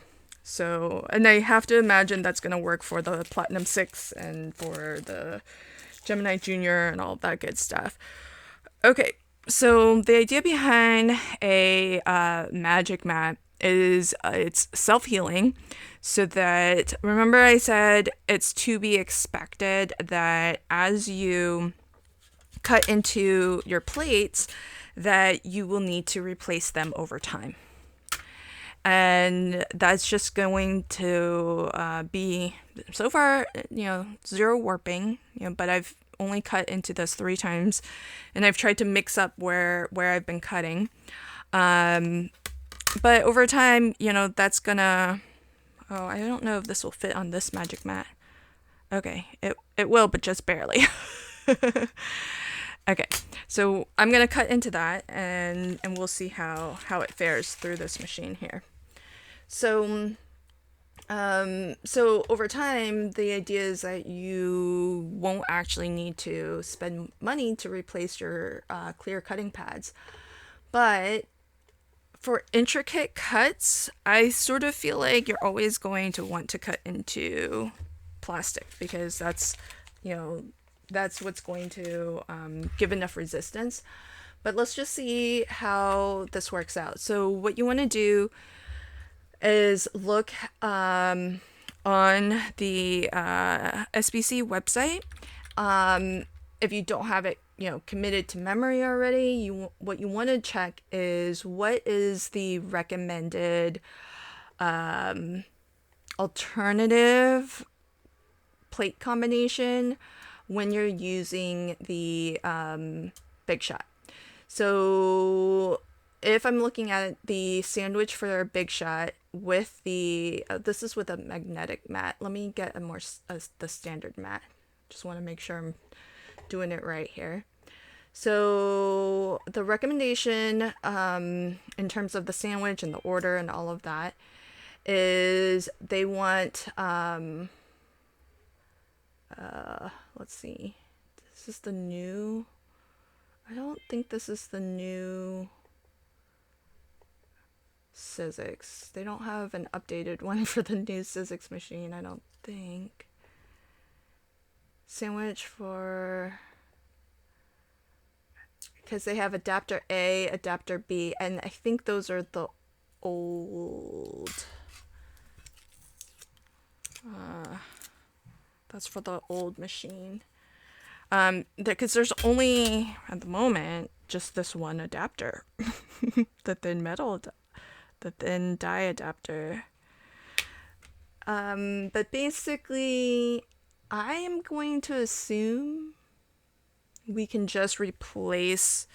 So, and I have to imagine that's going to work for the Platinum 6 and for the Gemini Junior and all of that good stuff. Okay, so the idea behind a Magic Mat is it's self-healing, so that, remember I said it's to be expected that as you cut into your plates that you will need to replace them over time. And that's just going to be, so far, zero warping, but I've only cut into this 3 times, and I've tried to mix up where I've been cutting. But over time, that's gonna, I don't know if this will fit on this Magic Mat. Okay, it will, but just barely. Okay, so I'm gonna cut into that, and we'll see how it fares through this machine here. So over time, the idea is that you won't actually need to spend money to replace your clear cutting pads. But for intricate cuts, I sort of feel like you're always going to want to cut into plastic, because that's what's going to give enough resistance. But let's just see how this works out. So what you want to do is look on the SBC website. If you don't have it committed to memory already, what you want to check is what is the recommended alternative plate combination when you're using the Big Shot. So if I'm looking at the sandwich for a Big Shot with the this is with a magnetic mat. Let me get the standard mat. Just want to make sure I'm doing it right here. So the recommendation in terms of the sandwich and the order and all of that is they want let's see, this is the new, I don't think this is the new Sizzix. They don't have an updated one for the new Sizzix machine, I don't think. Sandwich for, because they have adapter A, adapter B, and I think those are the old, that's for the old machine. Because there's only, at the moment, just this one adapter. The thin die adapter. But basically, I am going to assume we can just replace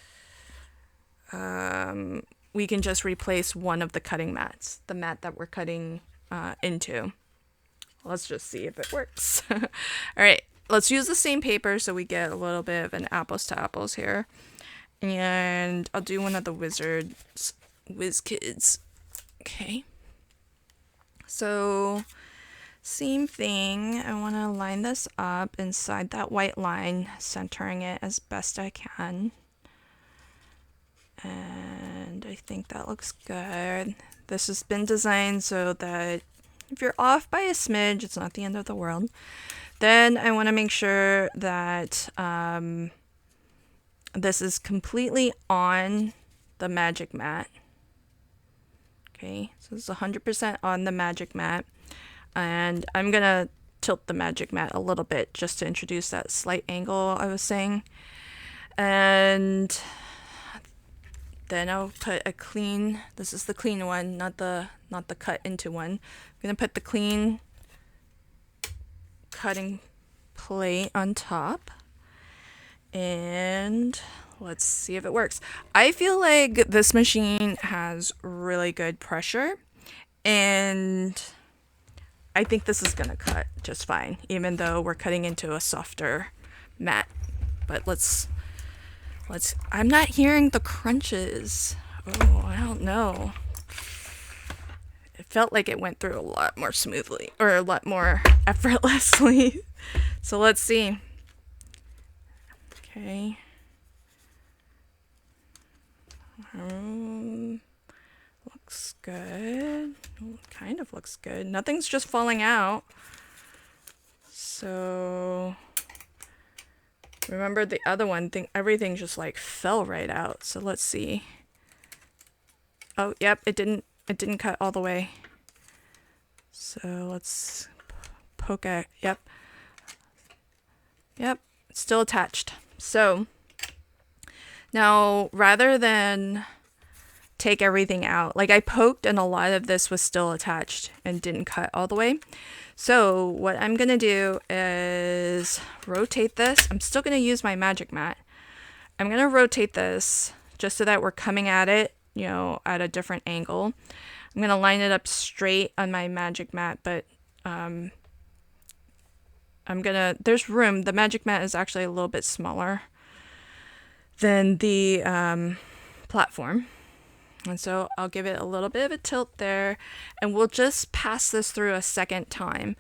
one of the cutting mats, the mat that we're cutting into. Let's just see if it works. All right, let's use the same paper so we get a little bit of an apples to apples here. And I'll do one of the WizKids Okay. So same thing. I want to line this up inside that white line, centering it as best I can. And I think that looks good. This has been designed so that if you're off by a smidge, it's not the end of the world. Then I want to make sure that this is completely on the magic mat. Okay, so it's 100% on the magic mat. And I'm going to tilt the magic mat a little bit just to introduce that slight angle I was saying. And then I'll put a clean, this is the clean one, not the cut into one. I'm going to put the clean cutting plate on top. And let's see if it works. I feel like this machine has really good pressure, and I think this is gonna cut just fine, even though we're cutting into a softer mat. But let's, I'm not hearing the crunches. Oh, I don't know. It felt like it went through a lot more smoothly, or a lot more effortlessly. So let's see. Okay. Looks good. Kind of looks good. Nothing's just falling out. So remember the other one thing, everything just like fell right out. So let's see. Oh, yep, it didn't cut all the way. So let's poke at, yep, it's still attached. So now rather than take everything out, like I poked and a lot of this was still attached and didn't cut all the way. So what I'm gonna do is rotate this. I'm still gonna use my magic mat. I'm gonna rotate this just so that we're coming at it, you know, at a different angle. I'm gonna line it up straight on my magic mat, but there's room. The magic mat is actually a little bit smaller than the platform. And so I'll give it a little bit of a tilt there, and we'll just pass this through a second time.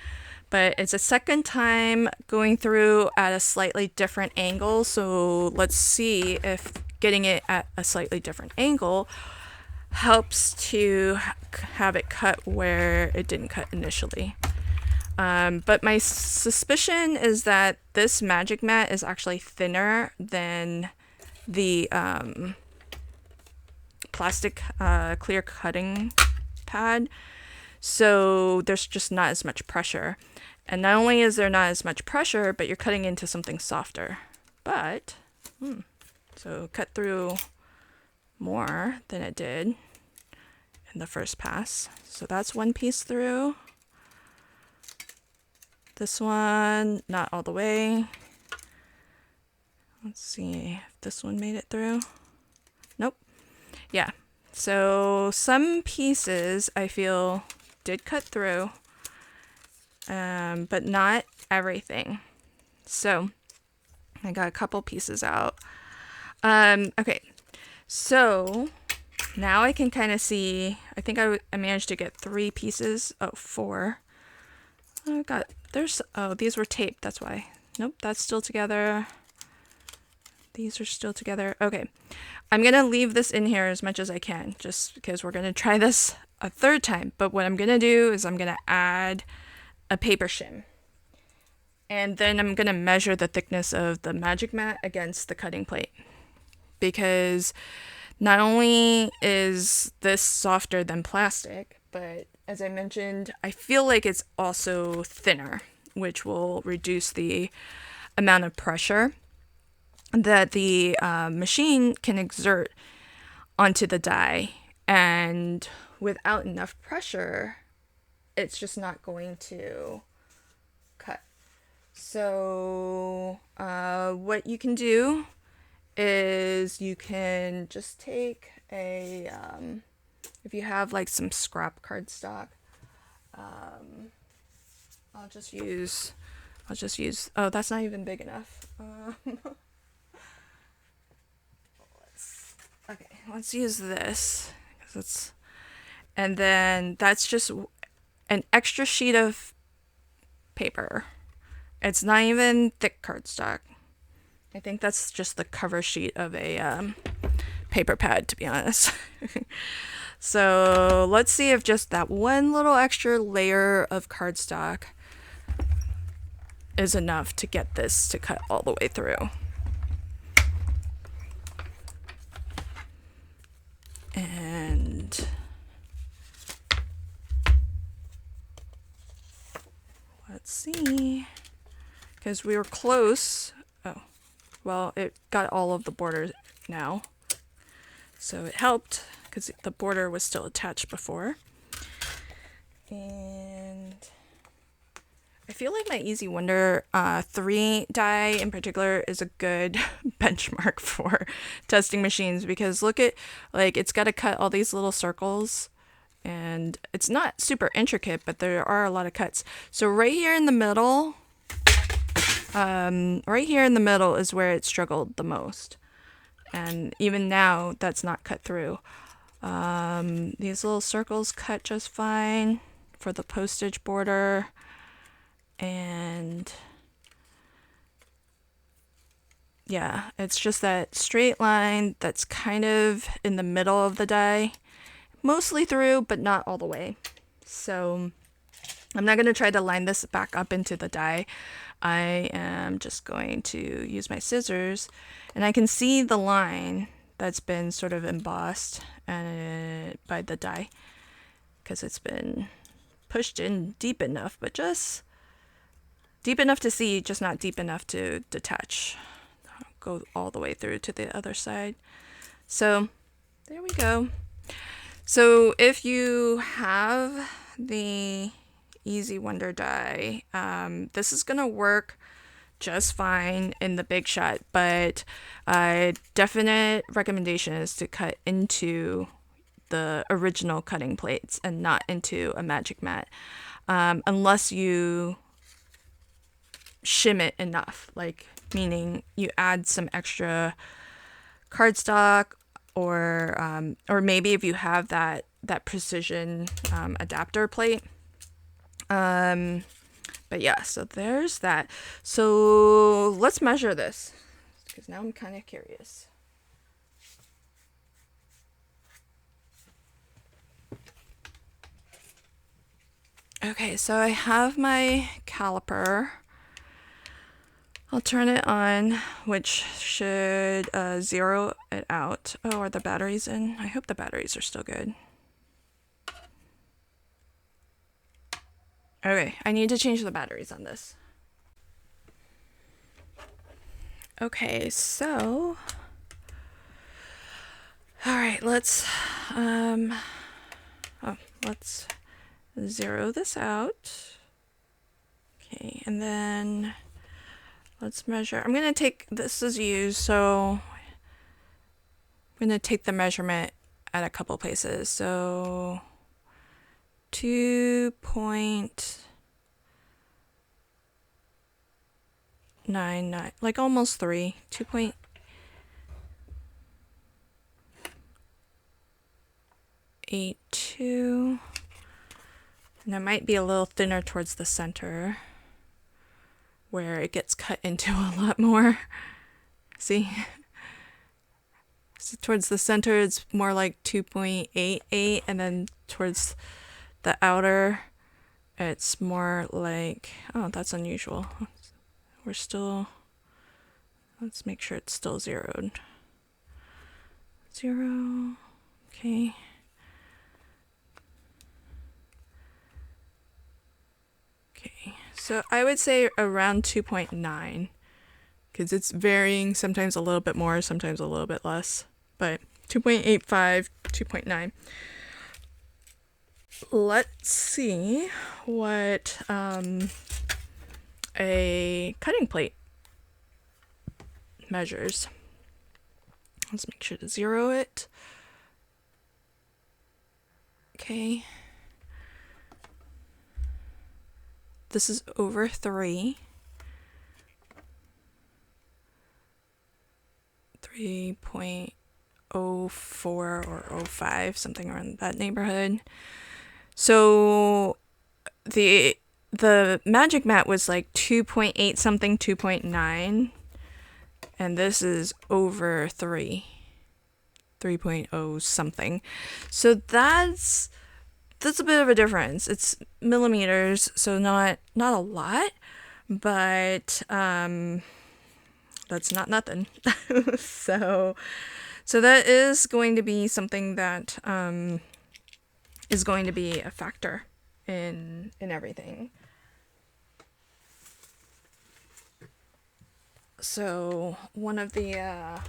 But it's a second time going through at a slightly different angle. So let's see if getting it at a slightly different angle helps to have it cut where it didn't cut initially. But my suspicion is that this magic mat is actually thinner than the plastic clear cutting pad. So there's just not as much pressure. And not only is there not as much pressure, but you're cutting into something softer. But, so cut through more than it did in the first pass. So that's one piece through. This one, not all the way. Let's see if this one made it through. Nope. Yeah. So some pieces I feel did cut through, but not everything. So I got a couple pieces out. Okay. So now I can kind of see, I think I managed to get 3 pieces. Oh, 4. These were taped, that's why. Nope, that's still together. These are still together. Okay, I'm gonna leave this in here as much as I can, just because we're gonna try this a third time. But what I'm gonna do is I'm gonna add a paper shim. And then I'm gonna measure the thickness of the magic mat against the cutting plate. Because not only is this softer than plastic, but as I mentioned, I feel like it's also thinner, which will reduce the amount of pressure that the machine can exert onto the die. And without enough pressure, it's just not going to cut. So what you can do is you can just take a if you have like some scrap cardstock, I'll just use, oh, that's not even big enough. Let's use this, 'cause And then that's just an extra sheet of paper. It's not even thick cardstock. I think that's just the cover sheet of a paper pad, to be honest. So let's see if just that one little extra layer of cardstock is enough to get this to cut all the way through. And let's see, because we were close. Oh, well, it got all of the border now, so it helped because the border was still attached before. And I feel like my Easy Wonder 3 die in particular is a good benchmark for testing machines, because look at, like, it's got to cut all these little circles, and it's not super intricate, but there are a lot of cuts. So right here in the middle, is where it struggled the most. And even now, that's not cut through. These little circles cut just fine for the postage border. And yeah, it's just that straight line that's kind of in the middle of the die, mostly through, but not all the way. So I'm not going to try to line this back up into the die. I am just going to use my scissors, and I can see the line that's been sort of embossed by the die, because it's been pushed in deep enough, but just deep enough to see, just not deep enough to detach, go all the way through to the other side. So there we go. So if you have the Easy Wonder die, this is gonna work just fine in the Big Shot, but definite recommendation is to cut into the original cutting plates and not into a magic mat, unless you shim it enough, like meaning you add some extra cardstock, or maybe if you have that precision adapter plate. But yeah, so there's that. So let's measure this, because now I'm kind of curious. Okay, so I have my caliper. I'll turn it on, which should zero it out. Oh, are the batteries in? I hope the batteries are still good. Okay, I need to change the batteries on this. Okay, so all right, let's zero this out. Okay, and then let's measure. I'm gonna take, this is used, so I'm gonna take the measurement at a couple places. So 2.99, like almost 3, 2.82, and it might be a little thinner towards the center, where it gets cut into a lot more. See? So towards the center, it's more like 2.88, and then towards the outer, it's more like, oh, that's unusual. We're still, let's make sure it's still zeroed. 0, okay. Okay, so I would say around 2.9, because it's varying, sometimes a little bit more, sometimes a little bit less, but 2.85, 2.9. Let's see what a cutting plate measures. Let's make sure to zero it. Okay. This is over 3. 3.0. 04 or 05, something around that neighborhood. So the magic mat was like 2.8 something, 2.9, and this is over 3.0 something. So that's a bit of a difference. It's millimeters, so not a lot, but that's not nothing. so that is going to be something that is going to be a factor in everything. So one of the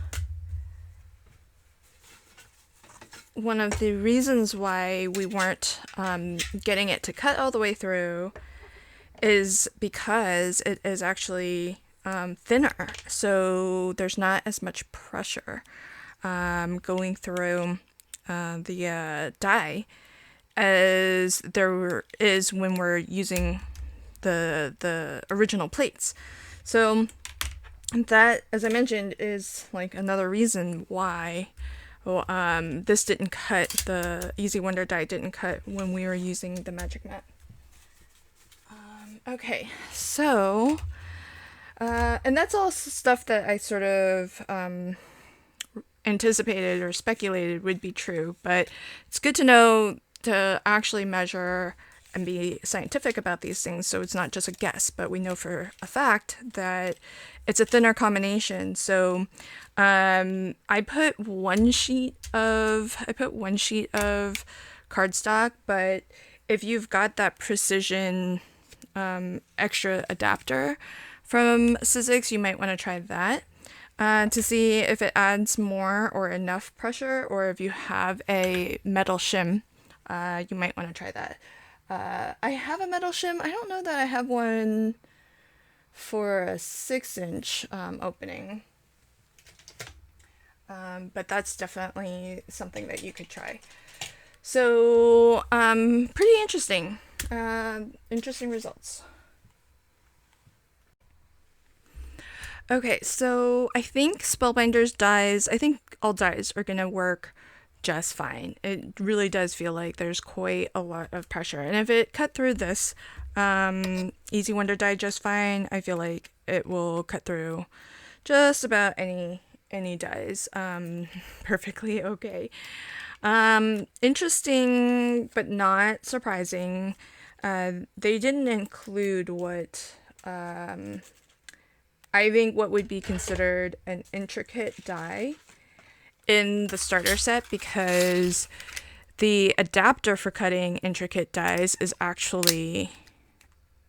reasons why we weren't getting it to cut all the way through is because it is actually thinner, so there's not as much pressure going through the dye as there is when we're using the original plates. So that, as I mentioned, is like another reason why this didn't cut, the Easy Wonder dye didn't cut when we were using the magic mat. Okay, so and that's all stuff that I sort of anticipated or speculated would be true, but it's good to know to actually measure and be scientific about these things, so it's not just a guess, but we know for a fact that it's a thinner combination. So I put one sheet of cardstock, but if you've got that precision extra adapter from Sizzix, you might want to try that to see if it adds more or enough pressure, or if you have a metal shim, you might want to try that. I have a metal shim. I don't know that I have one for a 6-inch opening, but that's definitely something that you could try. So pretty interesting. Interesting results. Okay, so I think Spellbinder's dyes, I think all dyes are gonna work just fine. It really does feel like there's quite a lot of pressure, and if it cut through this Easy Wonder dye just fine, I feel like it will cut through just about any dyes perfectly okay. Interesting but not surprising, they didn't include what I think what would be considered an intricate dye in the starter set, because the adapter for cutting intricate dyes is actually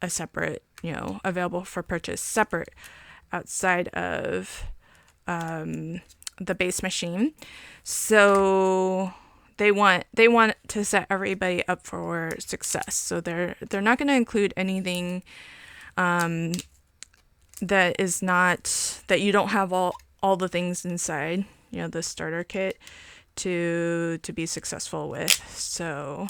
a separate, available for purchase separate outside of the base machine. So they want to set everybody up for success. So they're not going to include anything that is not, that you don't have all the things inside, the starter kit to be successful with. So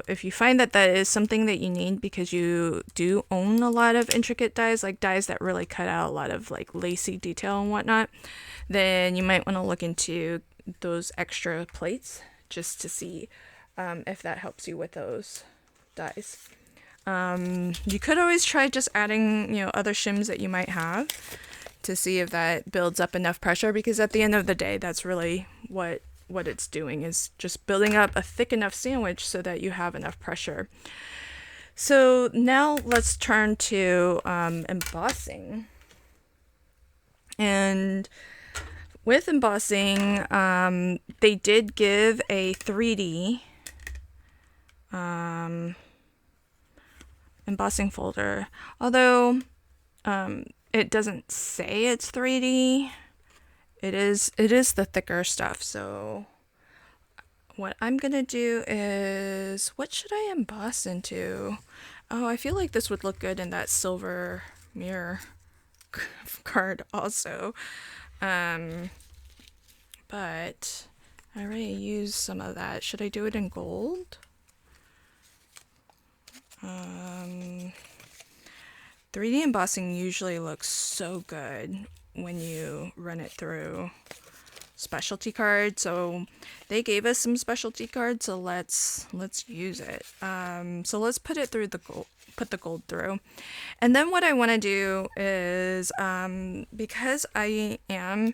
if you find that is something that you need because you do own a lot of intricate dyes, like dyes that really cut out a lot of like lacy detail and whatnot, then you might want to look into those extra plates just to see if that helps you with those dyes. You could always try just adding, other shims that you might have to see if that builds up enough pressure, because at the end of the day, that's really what it's doing, is just building up a thick enough sandwich so that you have enough pressure. So now let's turn to embossing. And with embossing, they did give a 3D embossing folder, although it doesn't say it's 3D. It is the thicker stuff. So what I'm gonna do is, what should I emboss into? Oh, I feel like this would look good in that silver mirror card also. But I already used some of that. Should I do it in gold? 3D embossing usually looks so good when you run it through specialty card. So they gave us some specialty cards, so let's use it. So let's put it through the gold, put the gold through. And then what I want to do is, because I am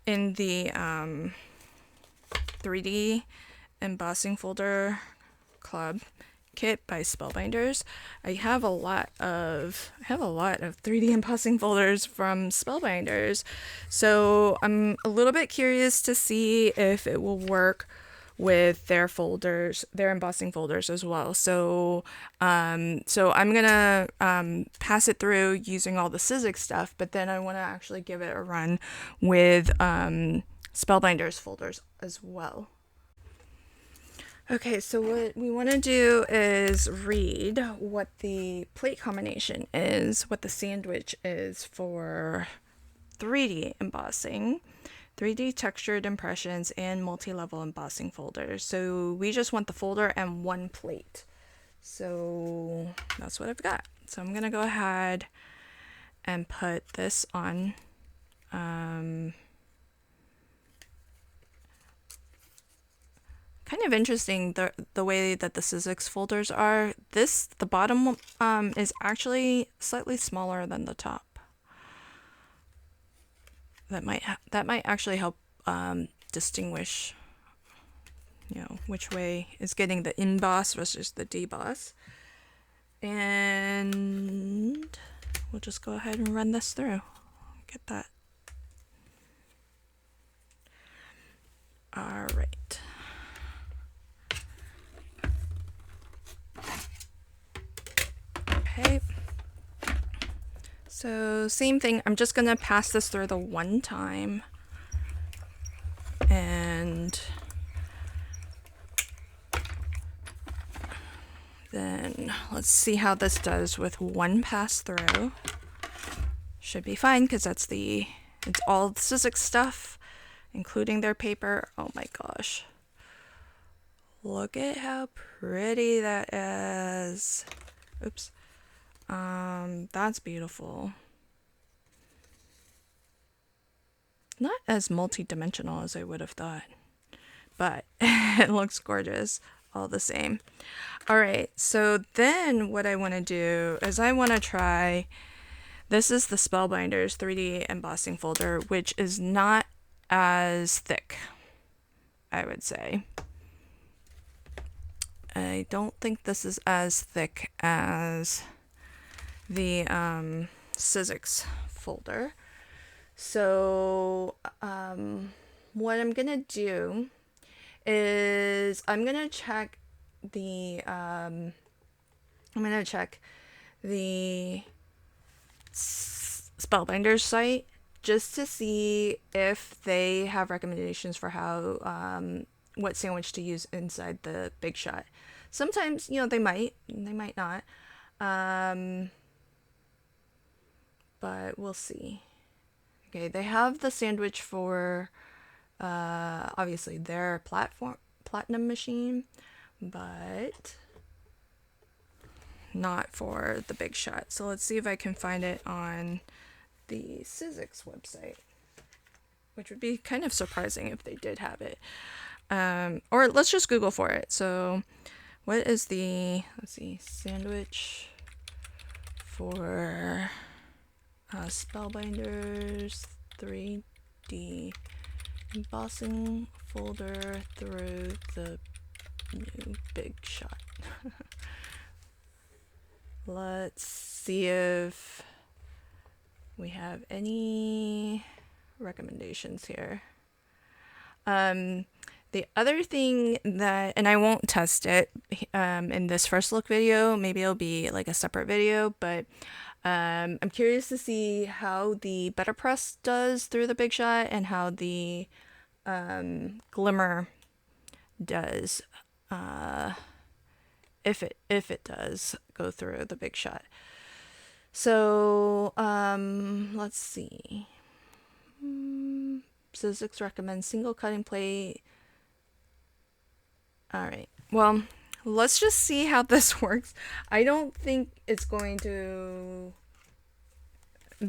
in the 3D embossing folder club kit by Spellbinders, I have a lot of 3D embossing folders from Spellbinders, so I'm a little bit curious to see if it will work with their folders, their embossing folders as well. So I'm gonna pass it through using all the Sizzix stuff, but then I want to actually give it a run with Spellbinders folders as well. Okay, so what we want to do is read what the plate combination is, what the sandwich is for 3D embossing, 3D textured impressions, and multi-level embossing folders. So we just want the folder and one plate. So that's what I've got. So I'm going to go ahead and put this on. Kind of interesting the way that the Sizzix folders are. The bottom is actually slightly smaller than the top. That might actually help distinguish, which way is getting the emboss versus the deboss. And we'll just go ahead and run this through. Get that. All right. Okay, so same thing, I'm just gonna pass this through the one time, and then let's see how this does with one pass through. Should be fine, because it's all the Sizzix stuff, including their paper. Oh my gosh. Look at how pretty that is. Oops. That's beautiful. Not as multi-dimensional as I would have thought, but it looks gorgeous all the same. All right, so then what I want to do is I want to try, this is the Spellbinders 3D embossing folder, which is not as thick, I would say. I don't think this is as thick as the Sizzix folder. So what I'm gonna do is I'm gonna check the Spellbinders site just to see if they have recommendations for how what sandwich to use inside the Big Shot. Sometimes, they might not. But we'll see. Okay, they have the sandwich for obviously their platinum machine, but not for the Big Shot. So let's see if I can find it on the Sizzix website, which would be kind of surprising if they did have it. Or let's just Google for it. So what is the, let's see, sandwich for Spellbinders 3D embossing folder through the new Big Shot. Let's see if we have any recommendations here. The other thing that, and I won't test it in this first look video, maybe it'll be like a separate video, but I'm curious to see how the Better Press does through the Big Shot and how the Glimmer does, if it does go through the Big Shot. So let's see. Sizzix recommends single cutting plate. All right. Well, let's just see how this works. I don't think it's going to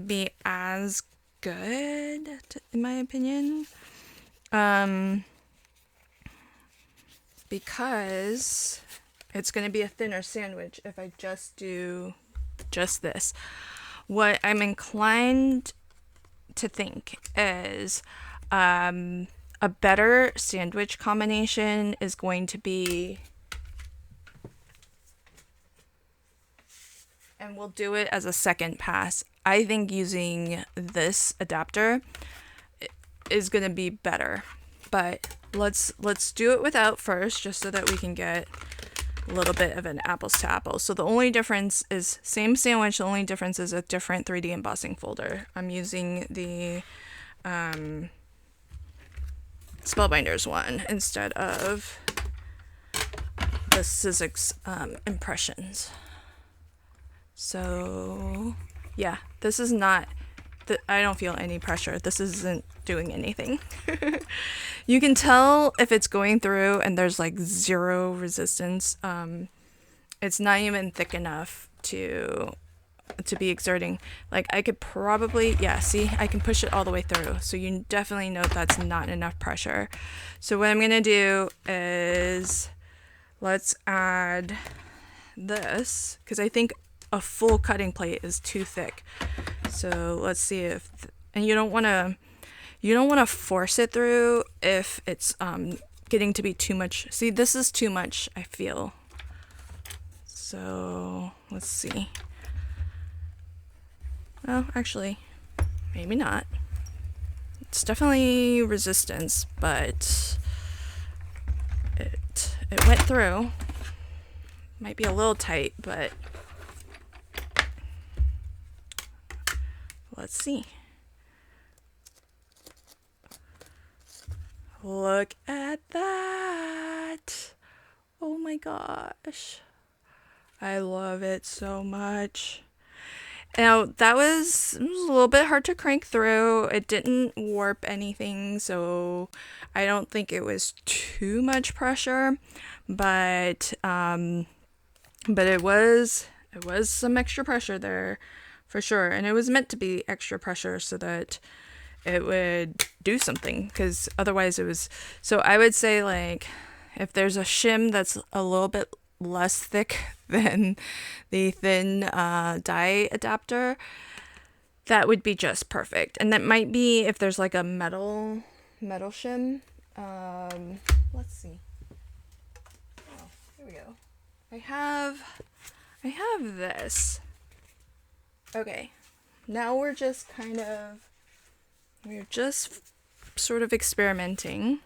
be as good, in my opinion, Because it's going to be a thinner sandwich if I just do just this. What I'm inclined to think is a better sandwich combination is going to be, and we'll do it as a second pass. I think using this adapter is going to be better, but let's do it without first, just so that we can get a little bit of an apples to apples. So the only difference is same sandwich, the only difference is a different 3D embossing folder. I'm using the Spellbinders one instead of the Sizzix impressions. So yeah, this is not, I don't feel any pressure. This isn't doing anything. You can tell if it's going through and there's like zero resistance. It's not even thick enough to be exerting. Like I could probably, yeah, see, I can push it all the way through. So you definitely know that's not enough pressure. So what I'm gonna do is let's add this, because I think a full cutting plate is too thick. So let's see if, and you don't want to force it through if it's getting to be too much. See, this is too much, I feel. So let's see. Well, actually, maybe not. It's definitely resistance, but it went through. Might be a little tight, but let's see. Look at that. Oh my gosh. I love it so much. Now, that was a little bit hard to crank through. It didn't warp anything, so I don't think it was too much pressure, but it was some extra pressure there for sure, and it was meant to be extra pressure so that it would do something, because otherwise it was, so I would say, like, if there's a shim that's a little bit less thick than the thin dye adapter, that would be just perfect. And that might be if there's like a metal shim. Let's see. Oh, here we go. I have this. Okay, now we're just sort of experimenting,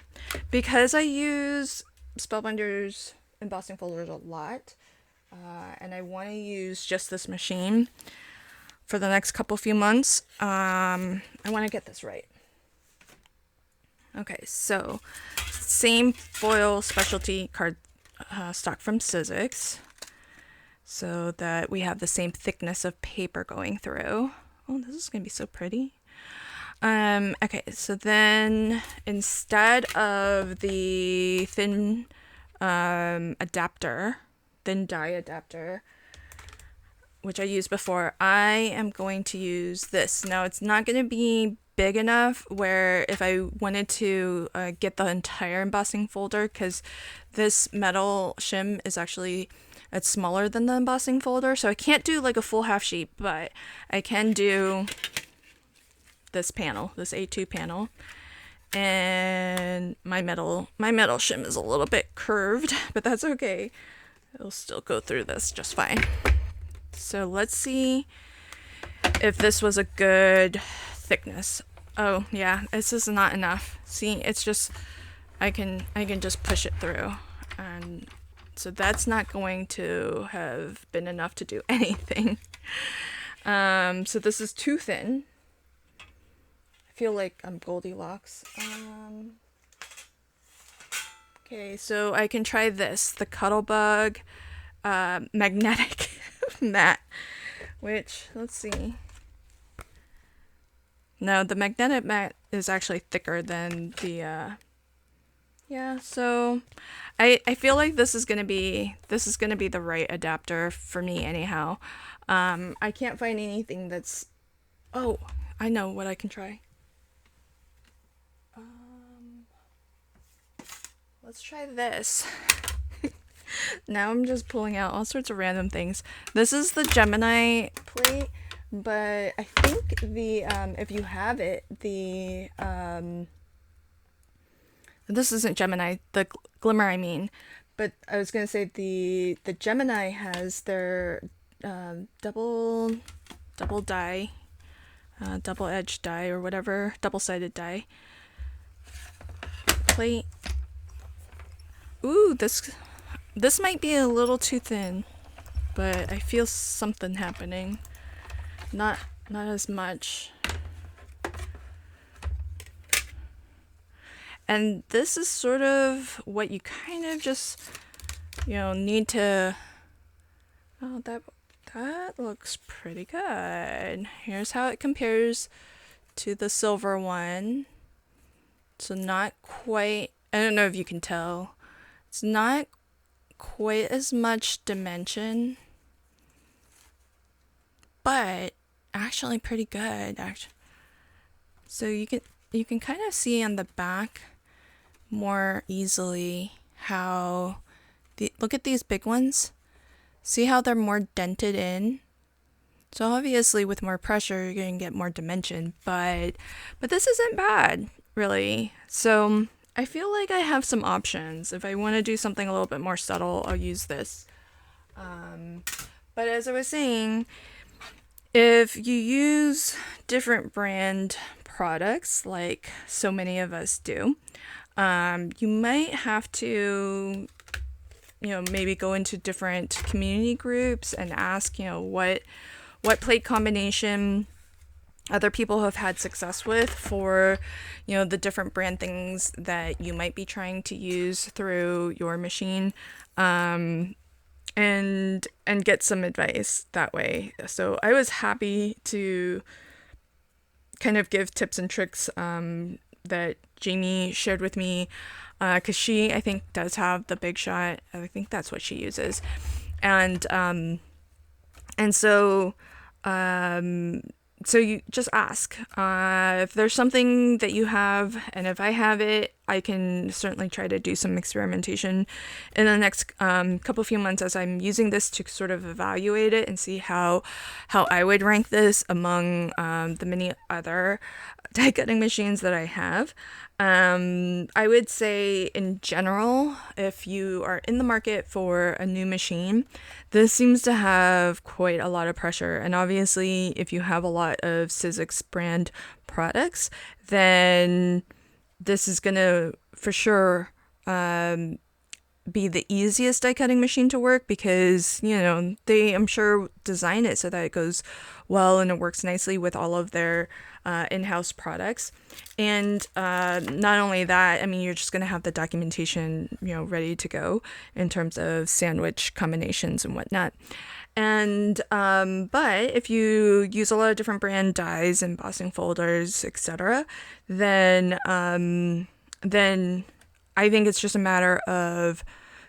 because I use Spellbinders embossing folders a lot, and I want to use just this machine for the next few months. I want to get this right. Okay, so same foil specialty card stock from Sizzix, so that we have the same thickness of paper going through. Oh, this is gonna be so pretty. Okay, so then instead of the thin adapter, thin dye adapter, which I used before, I am going to use this. Now, it's not going to be big enough where if I wanted to get the entire embossing folder, because this metal shim is actually, it's smaller than the embossing folder, so I can't do like a full half sheet, but I can do this panel, this A2 panel. And my metal shim is a little bit curved, but that's okay. It'll still go through this just fine. So let's see if this was a good thickness. Oh yeah, this is not enough. See, it's just, I can just push it through, and so that's not going to have been enough to do anything. So this is too thin. Feel like I'm Goldilocks. Okay, so I can try this, the Cuttlebug magnetic mat, which, let's see. No, the magnetic mat is actually thicker than the yeah, so I feel like this is gonna be the right adapter for me anyhow. I can't find anything that's, oh, I know what I can try. let's try this. Now I'm just pulling out all sorts of random things. This is the Gemini plate, but I think the if you have it, the this isn't Gemini, the Glimmer I mean, but I was gonna say the Gemini has their double die, double edged die or whatever, double sided die plate. Ooh, this might be a little too thin, but I feel something happening. Not as much. And this is sort of what you kind of just, need to. Oh, that looks pretty good. Here's how it compares to the silver one. So not quite, I don't know if you can tell. It's not quite as much dimension, but actually pretty good. So you can kind of see on the back more easily how look at these big ones. See how they're more dented in? So obviously with more pressure you're going to get more dimension, but this isn't bad, really. So I feel like I have some options. If I want to do something a little bit more subtle, I'll use this. But as I was saying, if you use different brand products, like so many of us do, you might have to, maybe go into different community groups and ask, what plate combination other people have had success with for, the different brand things that you might be trying to use through your machine, and get some advice that way. So I was happy to kind of give tips and tricks that Jamie shared with me, because she, I think, does have the Big Shot. I think that's what she uses, and so you just ask if there's something that you have, and if I have it, I can certainly try to do some experimentation in the next few months as I'm using this to sort of evaluate it and see how I would rank this among the many other die cutting machines that I have. I would say in general, if you are in the market for a new machine, this seems to have quite a lot of pressure. And obviously, if you have a lot of Sizzix brand products, then this is going to for sure be the easiest die cutting machine to work, because they, I'm sure, design it so that it goes well and it works nicely with all of their in-house products. And not only that, I mean, you're just going to have the documentation ready to go in terms of sandwich combinations and whatnot. And but if you use a lot of different brand dies, embossing folders, etc., then I think it's just a matter of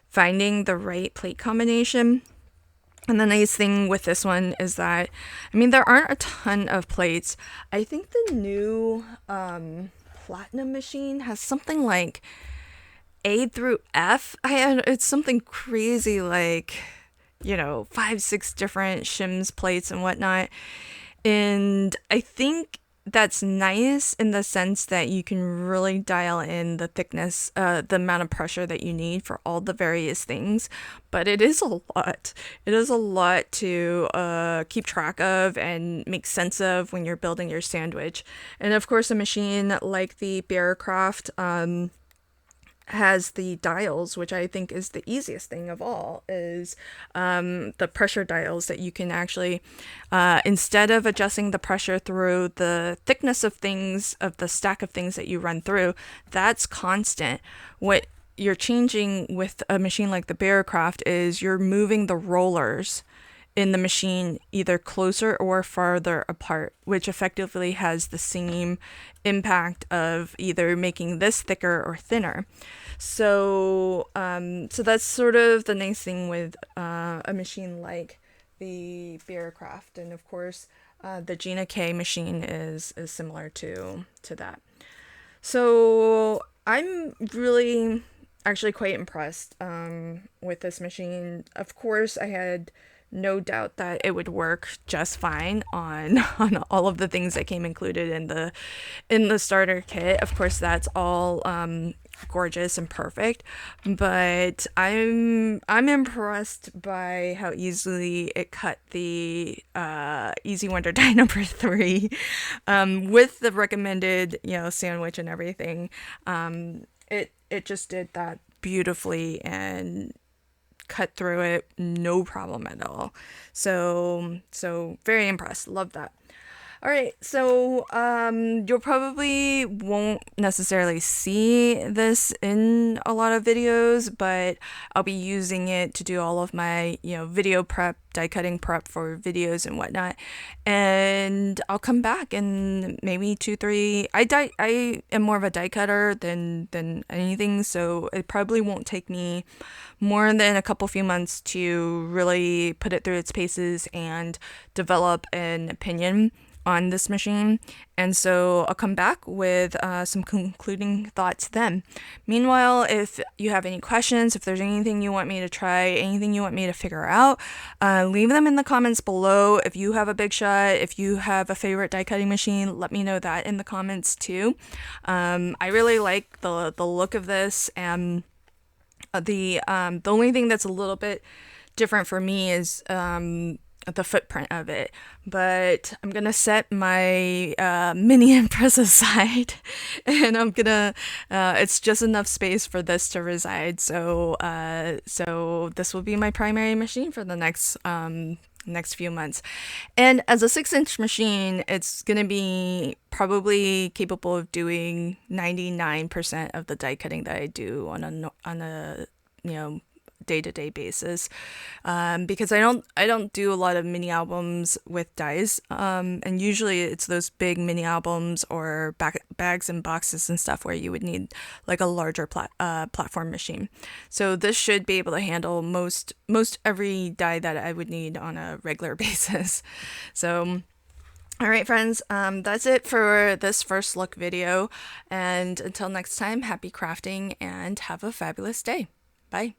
finding the right plate combination. And the nice thing with this one is that, I mean, there aren't a ton of plates. I think the new Platinum machine has something like A through F. It's something crazy, like 5-6 different shims plates and whatnot. And I think that's nice in the sense that you can really dial in the thickness, the amount of pressure that you need for all the various things. But it is a lot. It is a lot to keep track of and make sense of when you're building your sandwich. And of course, a machine like the Bearcraft has the dials, which I think is the easiest thing of all, is the pressure dials that you can actually, instead of adjusting the pressure through the thickness of things, of the stack of things that you run through, that's constant. What you're changing with a machine like the Bearcraft is you're moving the rollers in the machine either closer or farther apart, which effectively has the same impact of either making this thicker or thinner. So that's sort of the nice thing with a machine like the Bearcraft. And of course, the Gina K machine is similar to that. So I'm really actually quite impressed with this machine. Of course, I had no doubt that it would work just fine on on all of the things that came included in the starter kit. Of course, that's all gorgeous and perfect, but I'm impressed by how easily it cut the Easy Wonder Die number 3 with the recommended, you know, sandwich and everything. It just did that beautifully and cut through it no problem at all. So very impressed. Love that. All right, so you'll probably won't necessarily see this in a lot of videos, but I'll be using it to do all of my, you know, video prep, die cutting prep for videos and whatnot. And I'll come back in maybe 2, 3. I am more of a die cutter than anything, so it probably won't take me more than a couple few months to really put it through its paces and develop an opinion on this machine. And so I'll come back with some concluding thoughts then. Meanwhile, if you have any questions, if there's anything you want me to try, anything you want me to figure out, leave them in the comments below. If you have a big shot, if you have a favorite die cutting machine, let me know that in the comments too. I really like the look of this, and the only thing that's a little bit different for me is the footprint of it, but I'm gonna set my mini Empress aside, and I'm gonna it's just enough space for this to reside, so so this will be my primary machine for the next few months. And as a 6-inch machine, it's gonna be probably capable of doing 99% of the die cutting that I do on a you know, day-to-day basis, because I don't do a lot of mini albums with dies, and usually it's those big mini albums or bags and boxes and stuff where you would need like a larger platform machine. So this should be able to handle most every die that I would need on a regular basis. So all right, friends, that's it for this first look video, and until next time, happy crafting and have a fabulous day. Bye.